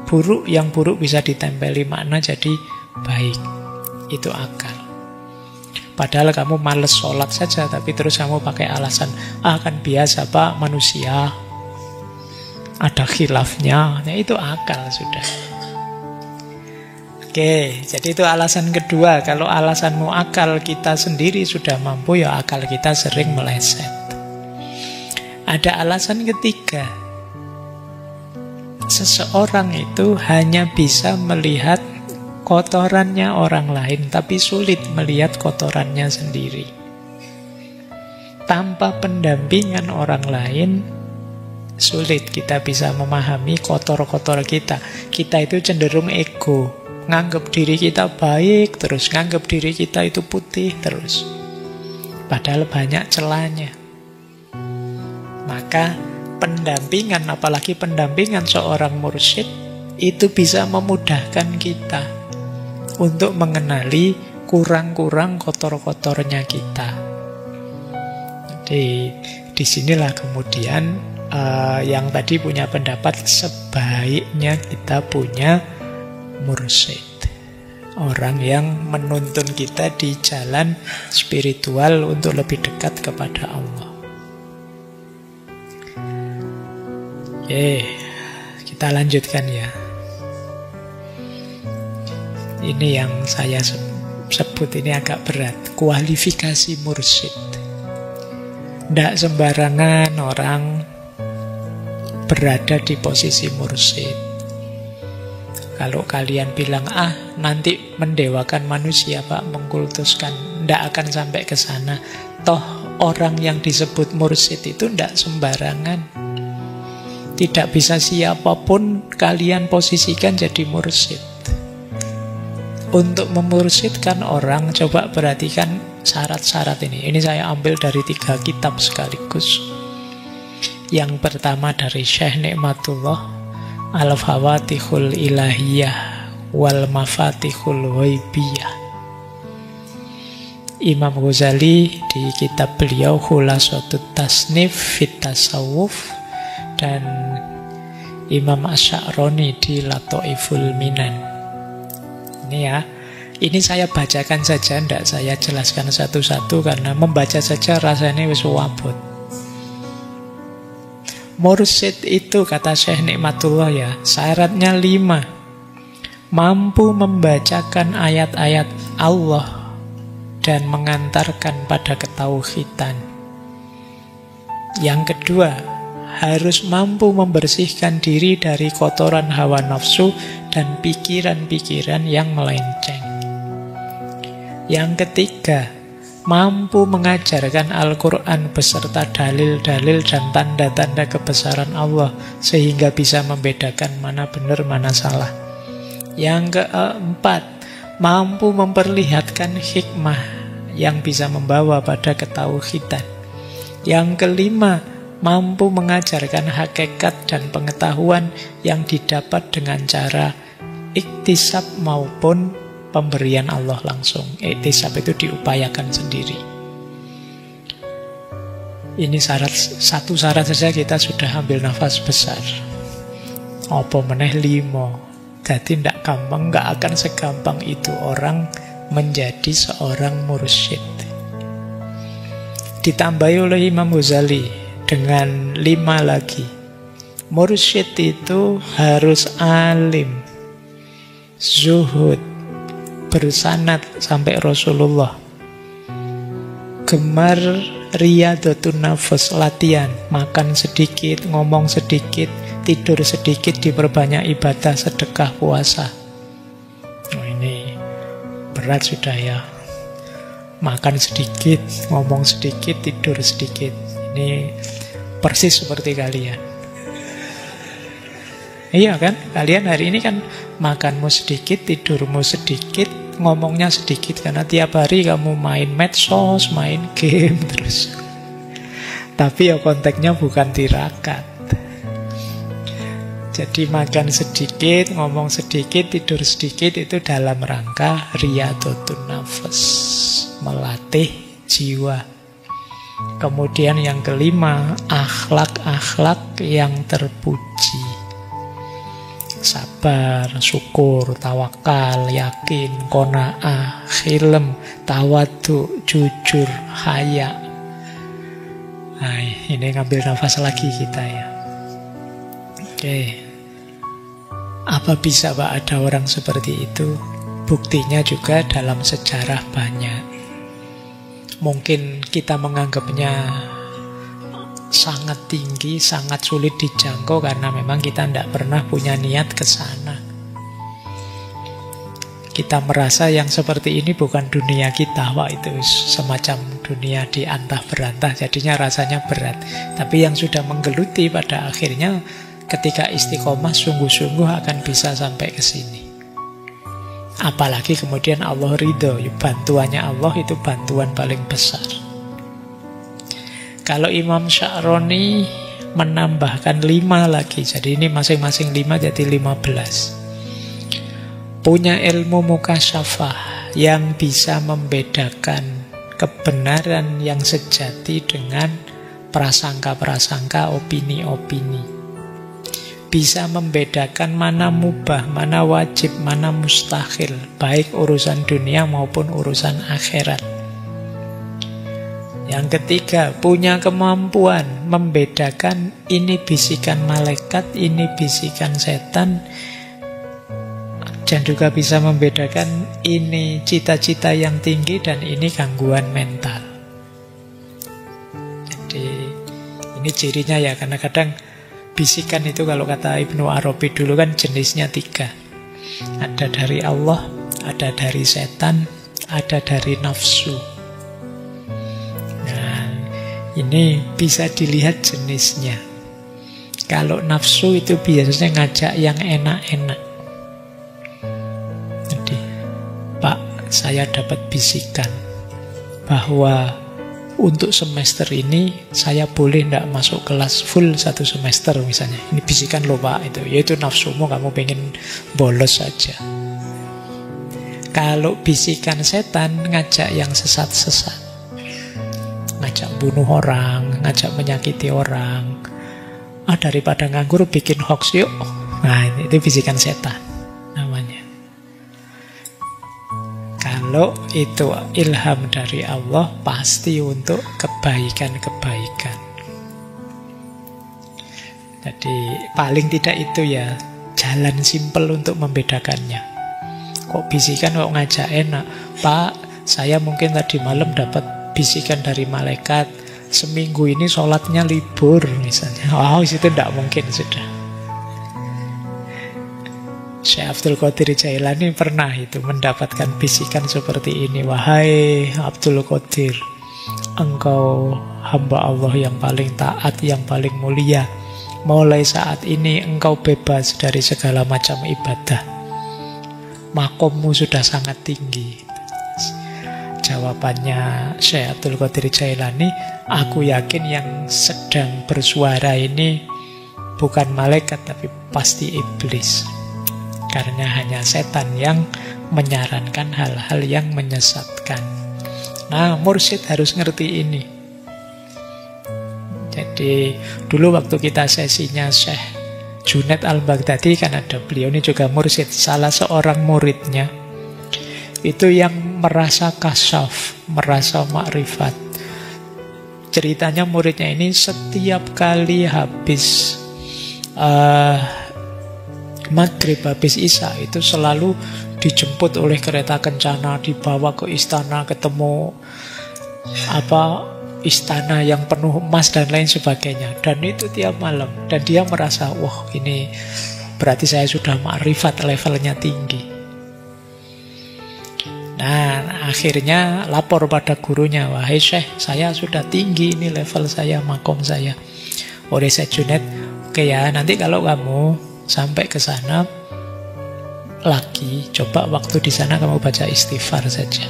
buruk, yang buruk bisa ditempeli makna jadi baik. Itu akal. Padahal kamu males sholat saja, tapi terus kamu pakai alasan, kan biasa Pak, manusia ada khilafnya. Nah, itu akal sudah. Oke, jadi itu alasan kedua. Kalau alasanmu akal kita sendiri sudah mampu, ya akal kita sering meleset. Ada alasan ketiga. Seseorang itu hanya bisa melihat kotorannya orang lain, tapi sulit melihat kotorannya sendiri. Tanpa pendampingan orang lain, sulit kita bisa memahami kotor-kotor kita. Kita itu cenderung ego, nganggap diri kita baik terus, nganggap diri kita itu putih terus, padahal banyak celahnya. Maka pendampingan, apalagi pendampingan seorang mursyid, itu bisa memudahkan kita untuk mengenali kurang-kurang kotor-kotornya kita. Jadi disinilah kemudian yang tadi punya pendapat sebaiknya kita punya mursyid, orang yang menuntun kita di jalan spiritual untuk lebih dekat kepada Allah. Oke, kita lanjutkan ya. Ini yang saya sebut ini agak berat, kualifikasi mursyid. Tidak sembarangan orang berada di posisi mursyid. Kalau kalian bilang, nanti mendewakan manusia Pak, mengkultuskan, tidak akan sampai ke sana. Toh orang yang disebut mursyid itu tidak sembarangan. Tidak bisa siapapun kalian posisikan jadi mursyid. Untuk memursyidkan orang, coba perhatikan syarat-syarat ini. Ini saya ambil dari 3 kitab sekaligus. Yang pertama dari Syekh Nikmatullah, Al-Fawatihul Ilahiyah wal Mafatihul Waibiyah. Imam Ghazali di kitab beliau Khulasatut Tasnif Fit Tasawuf, dan Imam Asy'aroni di Lataiful Minan. Ini ya, ini saya bacakan saja, tidak saya jelaskan satu-satu karena membaca saja rasanya wis wabut. Mursyid itu, kata Syekh Nikmatullah ya, syaratnya 5. Mampu membacakan ayat-ayat Allah dan mengantarkan pada ketauhidan. Yang kedua, harus mampu membersihkan diri dari kotoran hawa nafsu dan pikiran-pikiran yang melenceng. Yang ketiga, mampu mengajarkan Al-Quran beserta dalil-dalil dan tanda-tanda kebesaran Allah sehingga bisa membedakan mana benar, mana salah. Yang keempat, mampu memperlihatkan hikmah yang bisa membawa pada ketauhidan. Yang kelima, mampu mengajarkan hakikat dan pengetahuan yang didapat dengan cara iktisab maupun pemberian Allah langsung. Iktisab itu diupayakan sendiri. Ini satu syarat saja kita sudah ambil nafas besar. Apa meneh 5. Jadi tidak gampang, nggak akan segampang itu orang menjadi seorang mursyid. Ditambahi oleh Imam Ghazali dengan 5 lagi. Mursyid itu harus alim, zuhud, bersanad sampai Rasulullah, gemar riyadhatun nafas, latihan, makan sedikit, ngomong sedikit, tidur sedikit, diperbanyak ibadah, sedekah, puasa. Ini berat sudah ya. Makan sedikit, ngomong sedikit, tidur sedikit. Ini persis seperti kalian. Iya kan? Kalian hari ini kan makanmu sedikit, tidurmu sedikit, ngomongnya sedikit. Karena tiap hari kamu main medsos, main game terus. Tapi ya konteksnya bukan tirakat. Jadi makan sedikit, ngomong sedikit, tidur sedikit, itu dalam rangka riyadhatun nafas, melatih jiwa. Kemudian yang kelima, akhlak-akhlak yang terpuji. Sabar, syukur, tawakal, yakin, qanaah, khilm, tawadu, jujur, haya. Nah, ini ngambil nafas lagi kita ya. Oke. Apa bisa Pak ada orang seperti itu? Buktinya juga dalam sejarah banyak. Mungkin kita menganggapnya sangat tinggi, sangat sulit dijangkau karena memang kita tidak pernah punya niat ke sana. Kita merasa yang seperti ini bukan dunia kita, wah itu semacam dunia diantah berantah, jadinya rasanya berat. Tapi yang sudah menggeluti pada akhirnya ketika istiqomah sungguh-sungguh akan bisa sampai ke sini. Apalagi kemudian Allah ridho, bantuannya Allah itu bantuan paling besar. Kalau Imam Sya'roni menambahkan 5 lagi, jadi ini masing-masing 5 jadi 15. Punya ilmu mukasyafah yang bisa membedakan kebenaran yang sejati dengan prasangka-prasangka, opini-opini. Bisa membedakan mana mubah, mana wajib, mana mustahil, baik urusan dunia maupun urusan akhirat. Yang ketiga, punya kemampuan membedakan ini bisikan malaikat, ini bisikan setan, dan juga bisa membedakan ini cita-cita yang tinggi dan ini gangguan mental. Jadi ini cirinya ya, karena kadang bisikan itu kalau kata Ibnu Arabi dulu kan jenisnya 3. Ada dari Allah, ada dari setan, ada dari nafsu. Nah, ini bisa dilihat jenisnya. Kalau nafsu itu biasanya ngajak yang enak-enak. Pak, saya dapat bisikan bahwa untuk semester ini saya boleh tidak masuk kelas full 1 semester misalnya. Ini bisikan loh Pak, itu yaitu nafsumu, kamu pengen bolos saja. Kalau bisikan setan ngajak yang sesat-sesat, ngajak bunuh orang, ngajak menyakiti orang. Daripada nganggur bikin hoax yuk. Nah, itu bisikan setan namanya. Kalau itu ilham dari Allah, pasti untuk kebaikan-kebaikan. Jadi paling tidak itu ya jalan simpel untuk membedakannya. Kok bisikan kok ngajak enak? Pak, saya mungkin tadi malam dapat bisikan dari malaikat, seminggu ini sholatnya libur misalnya. Itu tidak mungkin sudah. Syekh Abdul Qadir Jailani pernah itu mendapatkan bisikan seperti ini. Wahai Abdul Qadir, engkau hamba Allah yang paling taat, yang paling mulia. Mulai saat ini engkau bebas dari segala macam ibadah. Makommu sudah sangat tinggi. Jawabannya Syekh Abdul Qadir Jailani, aku yakin yang sedang bersuara ini bukan malaikat tapi pasti iblis. Karena hanya setan yang menyarankan hal-hal yang menyesatkan. Nah, mursyid harus ngerti ini. Jadi dulu waktu kita sesinya Syekh Junaid Al-Baghdadi, kan ada beliau ini juga mursyid, salah seorang muridnya itu yang merasa kasyaf, merasa makrifat. Ceritanya muridnya ini setiap kali habis maghrib, habis isya itu selalu dijemput oleh kereta kencana, dibawa ke istana, ketemu istana yang penuh emas dan lain sebagainya. Dan itu tiap malam. Dan dia merasa, wah ini berarti saya sudah makrifat, levelnya tinggi. Nah, akhirnya lapor pada gurunya, wahai Syekh, saya sudah tinggi ini level saya, makom saya. Oleh Syekh Junaid, oke ya, nanti kalau kamu sampai ke sana lagi, coba waktu di sana kamu baca istighfar saja.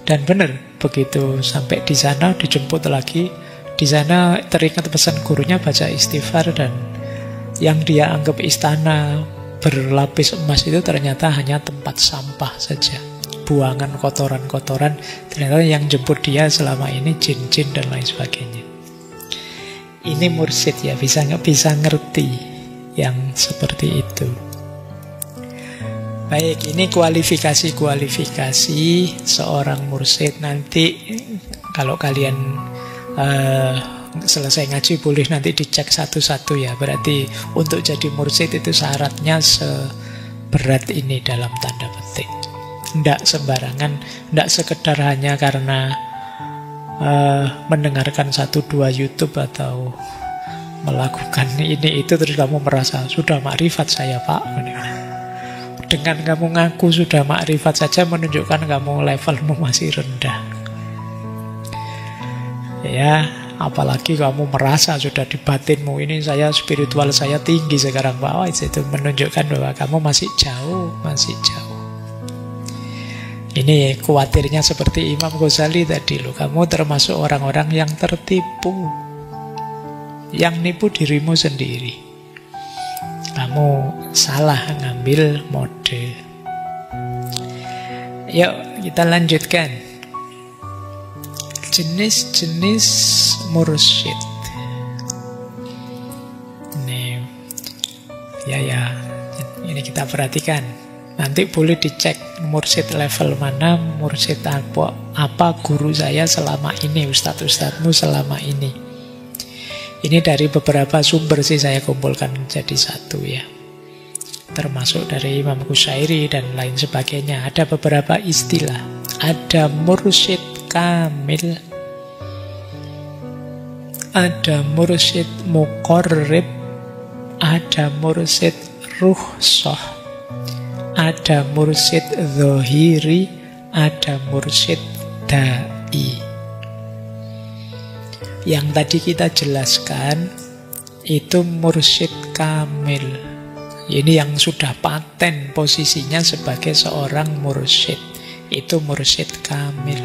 Dan benar, begitu sampai di sana dijemput lagi, di sana teringat pesan gurunya baca istighfar, dan yang dia anggap istana berlapis emas itu ternyata hanya tempat sampah saja, buangan kotoran-kotoran. Ternyata yang jemput dia selama ini jin-jin dan lain sebagainya. Ini mursyid ya, bisa ngerti yang seperti itu. Baik, ini kualifikasi seorang mursyid. Nanti kalau kalian selesai ngaji boleh nanti dicek satu-satu ya. Berarti untuk jadi mursyid itu syaratnya seberat ini dalam tanda petik. Tidak sembarangan, tidak sekedar hanya karena mendengarkan 1-2 YouTube atau melakukan ini itu terus kamu merasa sudah makrifat saya Pak. Dengan kamu ngaku sudah makrifat saja menunjukkan kamu levelmu masih rendah. Ya, apalagi kamu merasa sudah di batinmu ini saya spiritual saya tinggi sekarang, Pak. Itu menunjukkan bahwa kamu masih jauh, masih jauh. Ini khawatirnya seperti Imam Ghazali tadi loh. Kamu termasuk orang-orang yang tertipu, yang nipu dirimu sendiri. Kamu salah ngambil mode. Yuk kita lanjutkan. Jenis-jenis mursyid. Ini ini kita perhatikan. Nanti boleh dicek mursyid level mana, mursyid apa guru saya selama ini, ustadz-ustadzmu selama ini. Ini dari beberapa sumber sih saya kumpulkan jadi satu ya. Termasuk dari Imam Qushairi dan lain sebagainya. Ada beberapa istilah. Ada mursyid kamil, ada mursyid muqarrib, ada mursyid ruhsah, ada mursyid zahiri, ada mursyid da'i. Yang tadi kita jelaskan itu mursyid kamil. Ini yang sudah paten posisinya sebagai seorang mursyid. Itu mursyid kamil.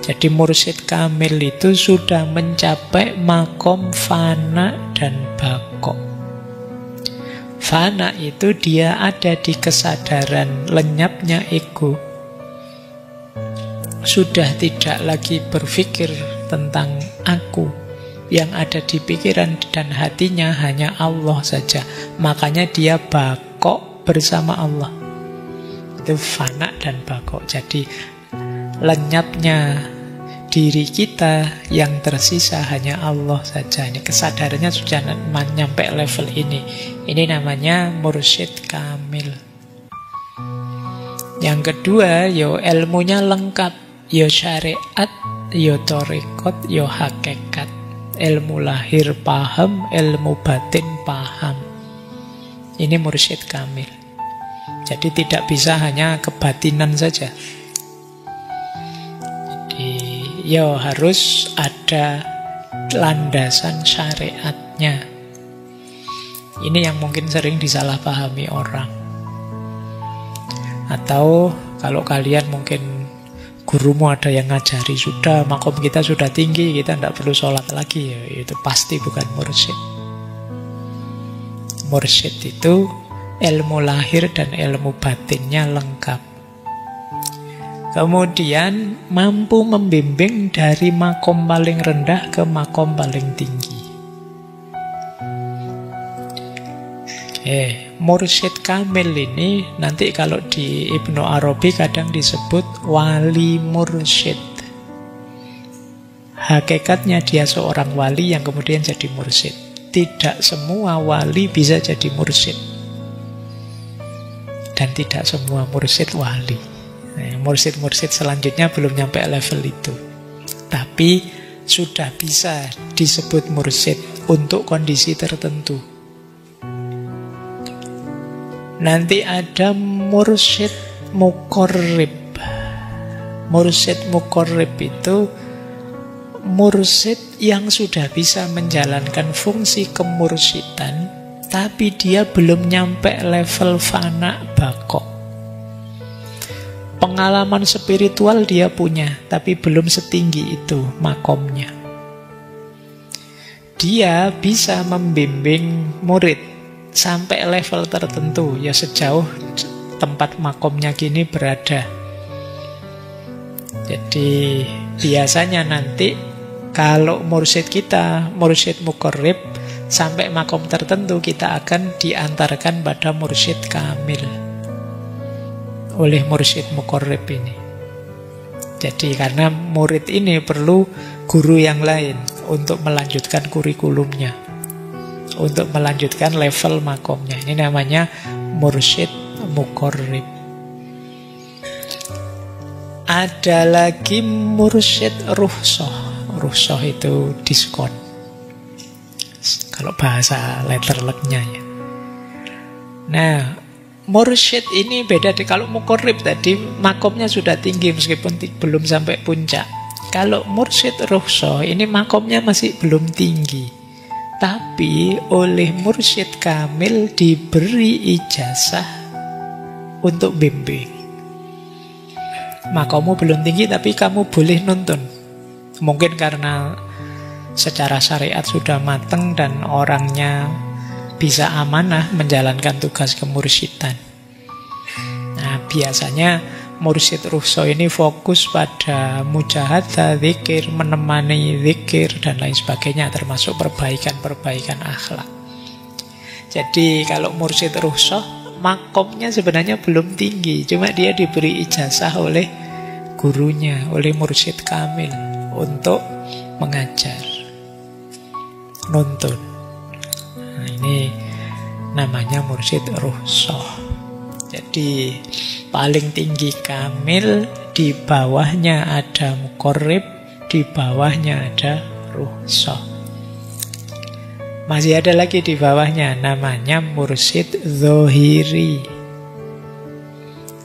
Jadi mursyid kamil itu sudah mencapai makom fana dan bako. Fana itu dia ada di kesadaran lenyapnya ego. Sudah tidak lagi berpikir tentang aku. Yang ada di pikiran dan hatinya hanya Allah saja. Makanya dia bako bersama Allah. Itu fana dan bako. Jadi lenyapnya diri kita, yang tersisa hanya Allah saja. Ini kesadarannya sudah nyampe level ini. Ini namanya mursyid kamil. Yang kedua, ilmunya lengkap. Syariat, thariqat, hakikat. Ilmu lahir paham, ilmu batin paham. Ini mursyid kamil. Jadi tidak bisa hanya kebatinan saja. Harus ada landasan syariatnya. Ini yang mungkin sering disalahpahami orang. Atau kalau kalian mungkin gurumu ada yang ngajari, sudah makom kita sudah tinggi, kita tidak perlu sholat lagi, itu pasti bukan mursyid. Mursyid itu ilmu lahir dan ilmu batinnya lengkap. Kemudian mampu membimbing dari makom paling rendah ke makom paling tinggi. Mursyid kamil ini nanti kalau di Ibnu Arabi kadang disebut wali mursyid. Hakikatnya dia seorang wali yang kemudian jadi mursyid. Tidak semua wali bisa jadi mursyid. Dan tidak semua mursyid wali. Mursyid-mursyid selanjutnya belum nyampe level itu. Tapi sudah bisa disebut mursyid untuk kondisi tertentu. Nanti ada mursyid muqarrib. Mursyid muqarrib itu mursyid yang sudah bisa menjalankan fungsi kemursyidhan, tapi dia belum nyampe level fana bako. Pengalaman spiritual dia punya, tapi belum setinggi itu makomnya. Dia bisa membimbing murid sampai level tertentu, sejauh tempat makomnya kini berada. Jadi biasanya nanti kalau mursyid kita, mursyid muqarrib, sampai makom tertentu kita akan diantarkan pada mursyid kamil oleh mursyid muqarrib ini. Jadi karena murid ini perlu guru yang lain untuk melanjutkan kurikulumnya, untuk melanjutkan level makomnya. Ini namanya mursyid muqarrib. Ada lagi mursyid ruhsah. Ruhsah itu diskon, kalau bahasa letterleknya ya. Nah, mursyid ini beda. Kalau muqarrib tadi makomnya sudah tinggi meskipun belum sampai puncak. Kalau mursyid rukhsah ini makomnya masih belum tinggi, tapi oleh mursyid kamil diberi ijazah untuk bimbing. Makommu belum tinggi tapi kamu boleh nuntun. Mungkin karena secara syariat sudah matang dan orangnya bisa amanah menjalankan tugas kemursyidaan. Nah, biasanya mursyid rukhsah ini fokus pada mujahadah, zikir, menemani zikir, dan lain sebagainya, termasuk perbaikan-perbaikan akhlak. Jadi kalau mursyid rukhsah, makomnya sebenarnya belum tinggi, cuma dia diberi ijazah oleh gurunya, oleh mursyid kamil untuk mengajar, nuntun. Nah, ini namanya mursyid rukhsah. Jadi paling tinggi kamil, di bawahnya ada muqarrib, di bawahnya ada rukhsah. Masih ada lagi di bawahnya, namanya mursyid zahiri.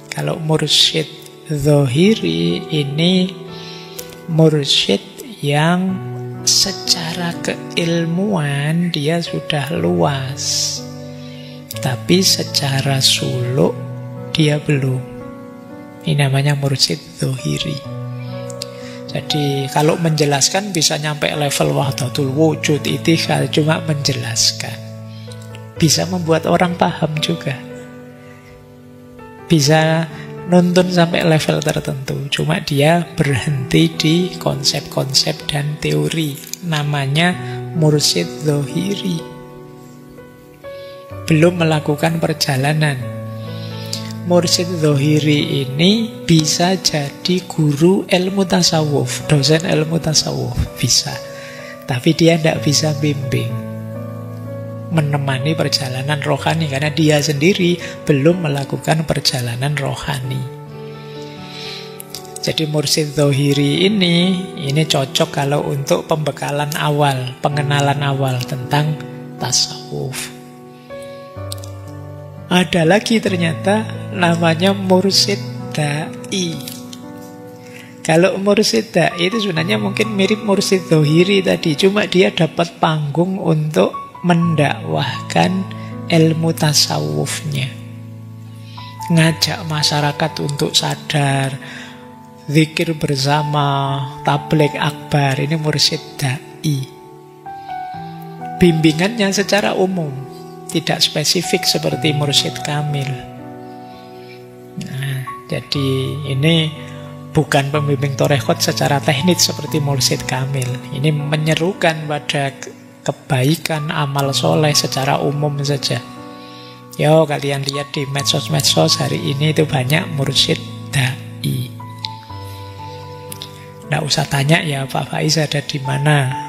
Kalau mursyid zahiri ini mursyid yang secara keilmuan dia sudah luas, tapi secara suluk dia belum. Ini namanya mursyid zahiri. Jadi kalau menjelaskan bisa nyampe level wahdatul wujud, itihad, cuma menjelaskan. Bisa membuat orang paham juga. Bisa nuntun sampai level tertentu, cuma dia berhenti di konsep-konsep dan teori. Namanya mursyid zahiri. Belum melakukan perjalanan. Mursyid zahiri ini bisa jadi guru ilmu tasawuf, dosen ilmu tasawuf, bisa. Tapi dia tidak bisa bimbing, menemani perjalanan rohani, karena dia sendiri belum melakukan perjalanan rohani. Jadi mursyid zahiri ini cocok kalau untuk pembekalan awal, pengenalan awal tentang tasawuf. Ada lagi ternyata namanya mursyid da'i. Kalau mursyid da'i itu sebenarnya mungkin mirip mursyid zahiri tadi, cuma dia dapat panggung untuk mendakwahkan ilmu tasawufnya, ngajak masyarakat untuk sadar, zikir bersama, tabligh akbar. Ini mursyid da'i. Bimbingannya secara umum, tidak spesifik seperti mursyid kamil. Nah, jadi ini bukan pembimbing thariqat secara teknis seperti mursyid kamil. Ini menyerukan pada kebaikan, amal soleh secara umum saja. Yo, kalian lihat di medsos-medsos hari ini itu banyak mursyid da'i. Nggak usah tanya ya Pak Faiz ada di mana.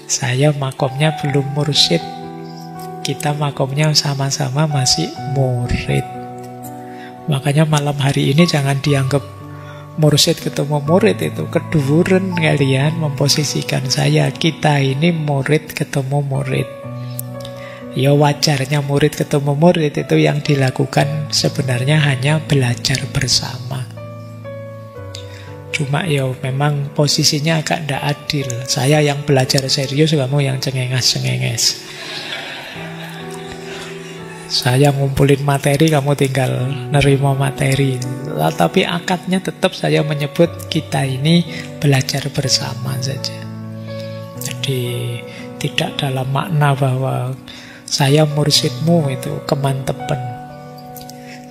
Saya makomnya belum mursyid. Kita makomnya sama-sama masih murid. Makanya malam hari ini jangan dianggap mursyid ketemu murid itu keduren kalian memposisikan saya. Kita ini murid ketemu murid. Ya wajarnya murid ketemu murid itu yang dilakukan sebenarnya hanya belajar bersama. Cuma ya memang posisinya agak tidak adil. Saya yang belajar serius, kamu yang cengenges-cengenges. Saya ngumpulin materi, kamu tinggal nerima materi. Tapi akadnya tetap saya menyebut kita ini belajar bersama saja. Jadi tidak dalam makna bahwa saya mursyidmu itu kemantepan.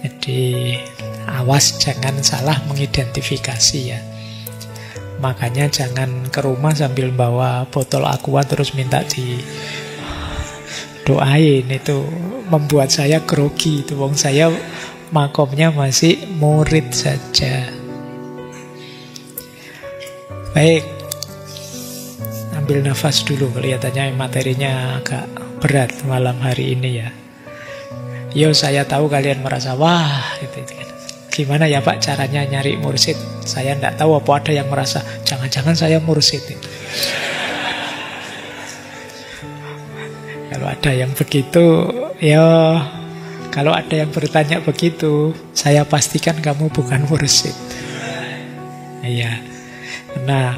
Jadi awas jangan salah mengidentifikasi ya. Makanya jangan ke rumah sambil bawa botol aqua terus minta di doain, itu membuat saya grogi. Itu wong saya makomnya masih murid saja. Baik, ambil nafas dulu. Kelihatannya materinya agak berat malam hari ini ya. Yo, saya tahu kalian merasa wah gitu. Gimana ya Pak caranya nyari mursyid? Saya tidak tahu, apa ada yang merasa jangan-jangan saya mursyid. Kalau ada yang begitu, ya kalau ada yang bertanya begitu, saya pastikan kamu bukan mursyid. Iya. Nah,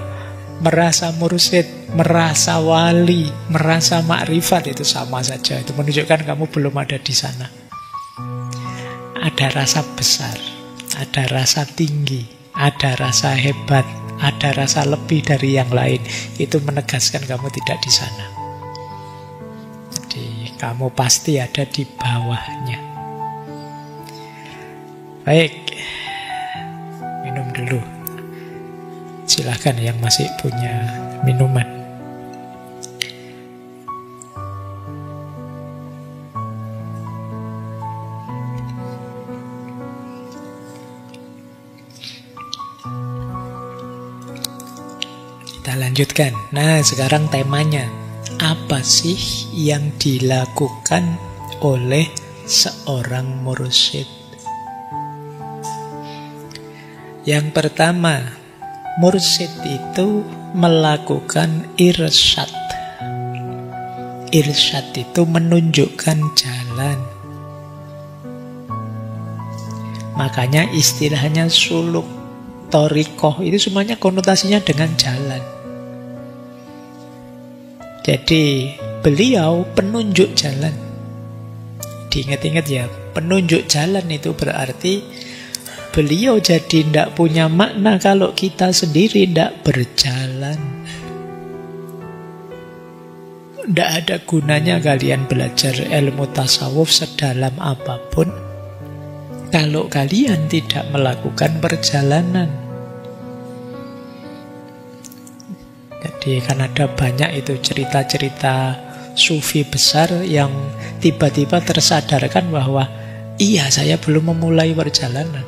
merasa mursyid, merasa wali, merasa makrifat itu sama saja. Itu menunjukkan kamu belum ada di sana. Ada rasa besar, ada rasa tinggi, ada rasa hebat, ada rasa lebih dari yang lain. Itu menegaskan kamu tidak di sana. Jadi kamu pasti ada di bawahnya. Baik, minum dulu. Silahkan yang masih punya minuman. Kita lanjutkan. Nah, sekarang temanya. Apa sih yang dilakukan oleh seorang mursyid? Yang pertama, mursyid itu melakukan irsyad. Irsyad itu menunjukkan jalan. Makanya istilahnya suluk, thariqah itu semuanya konotasinya dengan jalan. Jadi beliau penunjuk jalan. Diingat-ingat ya, penunjuk jalan itu berarti beliau jadi tidak punya makna kalau kita sendiri tidak berjalan. Tidak ada gunanya kalian belajar ilmu tasawuf sedalam apapun kalau kalian tidak melakukan perjalanan. Jadi kan ada banyak itu cerita-cerita sufi besar yang tiba-tiba tersadarkan bahwa iya, saya belum memulai perjalanan.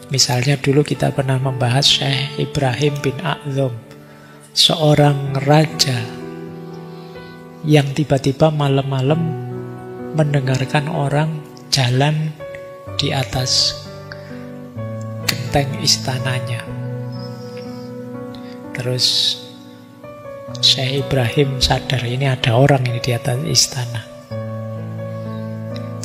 Misalnya dulu kita pernah membahas Syekh Ibrahim bin A'zam, seorang raja yang tiba-tiba malam-malam mendengarkan orang jalan di atas genteng istananya. Terus Syekh Ibrahim sadar ini ada orang ini di atas istana.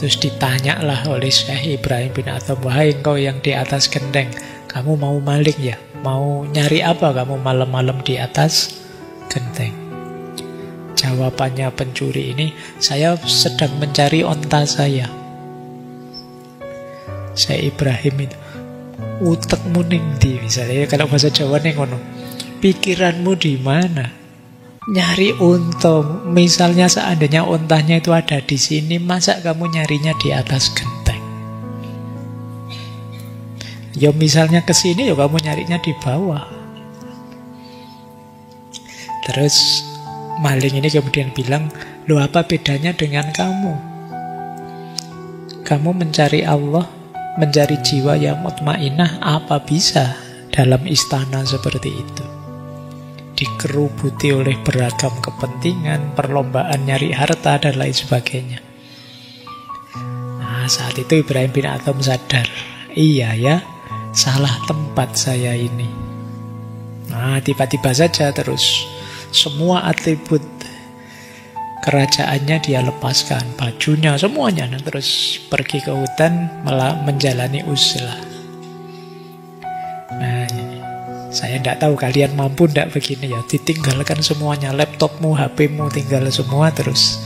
Terus ditanyalah oleh Syekh Ibrahim bin A'zam, wahai engkau yang di atas genteng, kamu mau maling ya? Mau nyari apa kamu malam-malam di atas genteng? Jawabannya pencuri ini, saya sedang mencari onta saya. Syekh Ibrahim itu, utekmu ning ndi, misalnya kalau bahasa Jawa ning ngono. Pikiranmu di mana? Nyari unta, misalnya seandainya untanya itu ada di sini, masa kamu nyarinya di atas genteng? Ya misalnya ke sini, ya kamu nyarinya di bawah. Terus maling ini kemudian bilang, loh apa bedanya dengan kamu? Kamu mencari Allah, mencari jiwa yang mutmainah, apa bisa dalam istana seperti itu? Dikerubuti oleh beragam kepentingan, perlombaan nyari harta, dan lain sebagainya. Nah, saat itu Ibrahim bin A'zam sadar, iya ya, salah tempat saya ini. Nah, tiba-tiba saja terus semua atribut kerajaannya dia lepaskan, bajunya, semuanya. Nah, terus pergi ke hutan, malah menjalani uzlah. Nah, saya tidak tahu kalian mampu tidak begini ya. Ditinggalkan semuanya, laptopmu, HP-mu tinggal semua, terus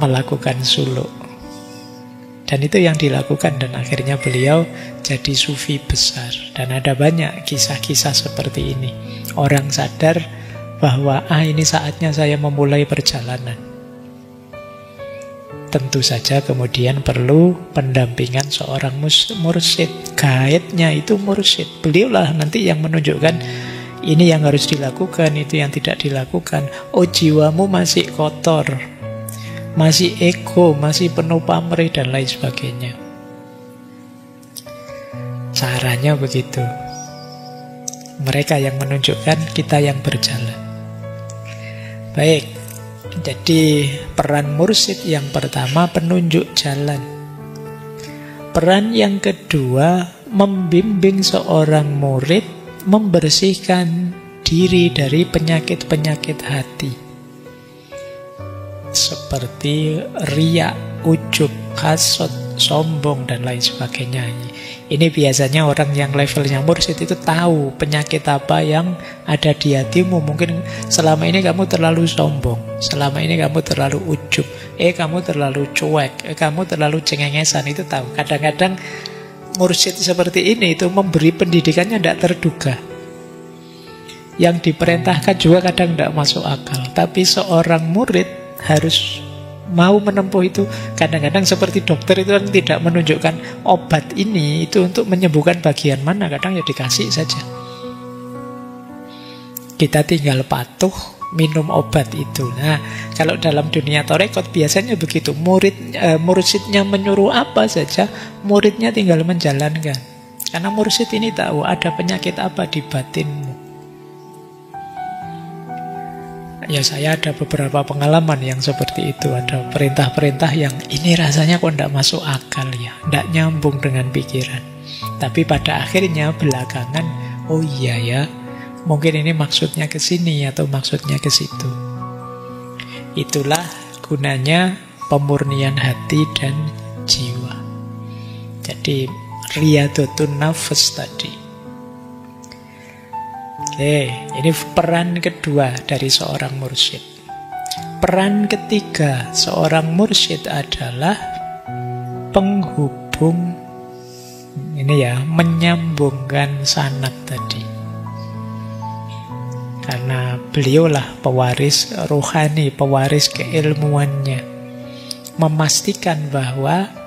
melakukan suluk. Dan itu yang dilakukan, dan akhirnya beliau jadi sufi besar. Dan ada banyak kisah-kisah seperti ini. Orang sadar bahwa ini saatnya saya memulai perjalanan. Tentu saja kemudian perlu pendampingan seorang mursyid. Guide-nya itu mursyid. Beliaulah nanti yang menunjukkan ini yang harus dilakukan, itu yang tidak dilakukan. Oh, jiwamu masih kotor, masih ego, masih penuh pamrih, dan lain sebagainya. Caranya begitu. Mereka yang menunjukkan, kita yang berjalan. Baik. Jadi peran mursyid yang pertama penunjuk jalan. Peran yang kedua membimbing seorang murid membersihkan diri dari penyakit-penyakit hati. Seperti riya, ujub, hasad, sombong dan lain sebagainya. Ini biasanya orang yang levelnya mursyid itu tahu penyakit apa yang ada di hatimu. Mungkin selama ini kamu terlalu sombong, selama ini kamu terlalu ujub, kamu terlalu cuek, kamu terlalu cengengesan, itu tahu. Kadang-kadang mursyid seperti ini itu memberi pendidikannya tidak terduga. Yang diperintahkan juga kadang tidak masuk akal. Tapi seorang murid harus mau menempuh itu. Kadang-kadang seperti dokter itu kan tidak menunjukkan obat ini itu untuk menyembuhkan bagian mana. Kadang ya dikasih saja. Kita tinggal patuh minum obat itu. Nah, kalau dalam dunia tarekat biasanya begitu. Mursyidnya menyuruh apa saja, muridnya tinggal menjalankan. Karena mursyid ini tahu ada penyakit apa di batinmu. Ya, saya ada beberapa pengalaman yang seperti itu. Ada perintah-perintah yang ini rasanya kok tidak masuk akal ya, tidak nyambung dengan pikiran. Tapi pada akhirnya belakangan, oh iya ya, mungkin ini maksudnya ke sini atau maksudnya ke situ. Itulah gunanya pemurnian hati dan jiwa. Jadi riyadhatun nafs tadi. Ini peran kedua dari seorang mursyid. Peran ketiga seorang mursyid adalah penghubung. Ini ya, menyambungkan sanak tadi. Karena beliaulah pewaris rohani, pewaris keilmuannya. Memastikan bahwa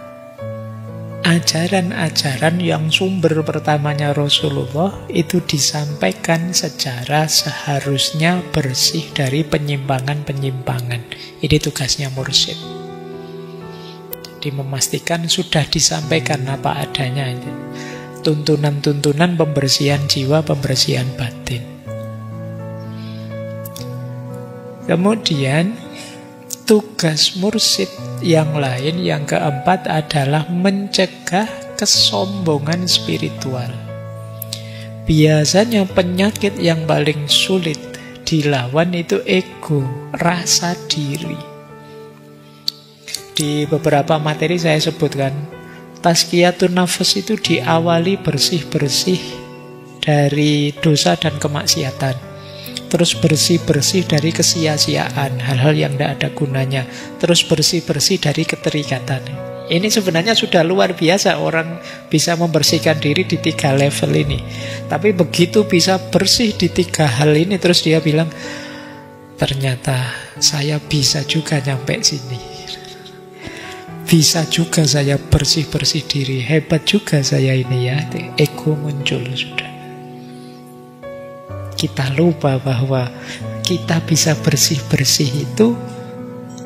ajaran-ajaran yang sumber pertamanya Rasulullah itu disampaikan secara seharusnya bersih dari penyimpangan-penyimpangan. Ini tugasnya mursyid. Jadi memastikan sudah disampaikan apa adanya. Tuntunan-tuntunan pembersihan jiwa, pembersihan batin. Kemudian tugas mursyid yang lain, yang keempat adalah mencegah kesombongan spiritual. Biasanya penyakit yang paling sulit dilawan itu ego, rasa diri. Di beberapa materi saya sebutkan, tazkiyatun nafs itu diawali bersih-bersih dari dosa dan kemaksiatan. Terus bersih-bersih dari kesia-siaan, hal-hal yang tidak ada gunanya. Terus bersih-bersih dari keterikatan. Ini sebenarnya sudah luar biasa orang bisa membersihkan diri di 3 level ini. Tapi begitu bisa bersih di 3 hal ini, terus dia bilang, ternyata saya bisa juga nyampe sini. Bisa juga saya bersih-bersih diri. Hebat juga saya ini ya. Ego muncul sudah. Kita lupa bahwa kita bisa bersih-bersih itu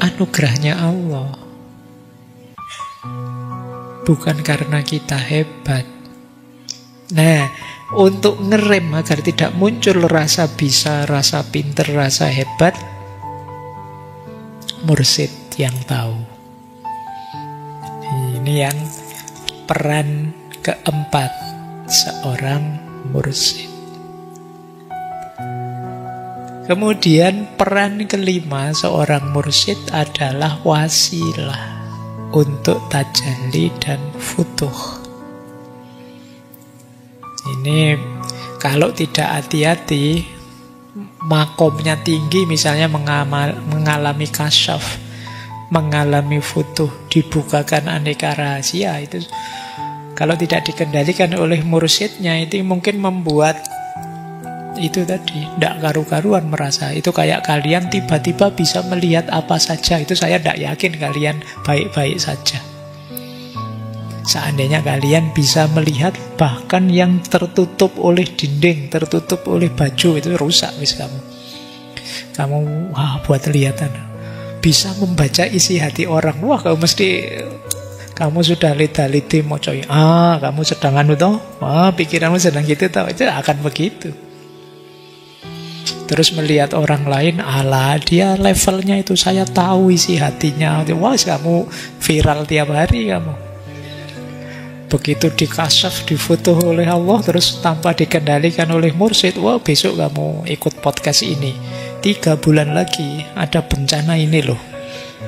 anugerahnya Allah. Bukan karena kita hebat. Nah, untuk ngerem agar tidak muncul rasa bisa, rasa pinter, rasa hebat, mursyid yang tahu. Ini yang peran keempat seorang mursyid. Kemudian peran kelima seorang mursyid adalah wasilah untuk tajalli dan futuh. Ini kalau tidak hati-hati, makomnya tinggi, misalnya mengalami kasyaf, mengalami futuh, dibukakan aneka rahasia, itu kalau tidak dikendalikan oleh mursyidnya, itu mungkin membuat itu tadi tidak karu-karuan merasa. Itu kayak kalian tiba-tiba bisa melihat apa saja. Itu saya tidak yakin kalian baik-baik saja. Seandainya kalian bisa melihat bahkan yang tertutup oleh dinding, tertutup oleh baju, itu rusak wis kamu wah, buat lihatan. Bisa membaca isi hati orang, wah kamu sudah lita-liti mau coy. Kamu sedang pikiranmu sedang gitu tau. Itu akan begitu. Terus melihat orang lain, ala dia levelnya itu saya tahu isi hatinya. Wah, kamu viral tiap hari kamu. Begitu dikasaf, difoto oleh Allah, terus tanpa dikendalikan oleh mursyid, wah besok kamu ikut podcast ini. 3 bulan lagi ada bencana ini loh.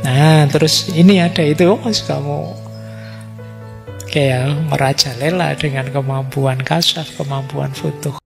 Nah, terus ini ada itu, kamu ya merajalela dengan kemampuan kasyaf, kemampuan futuh.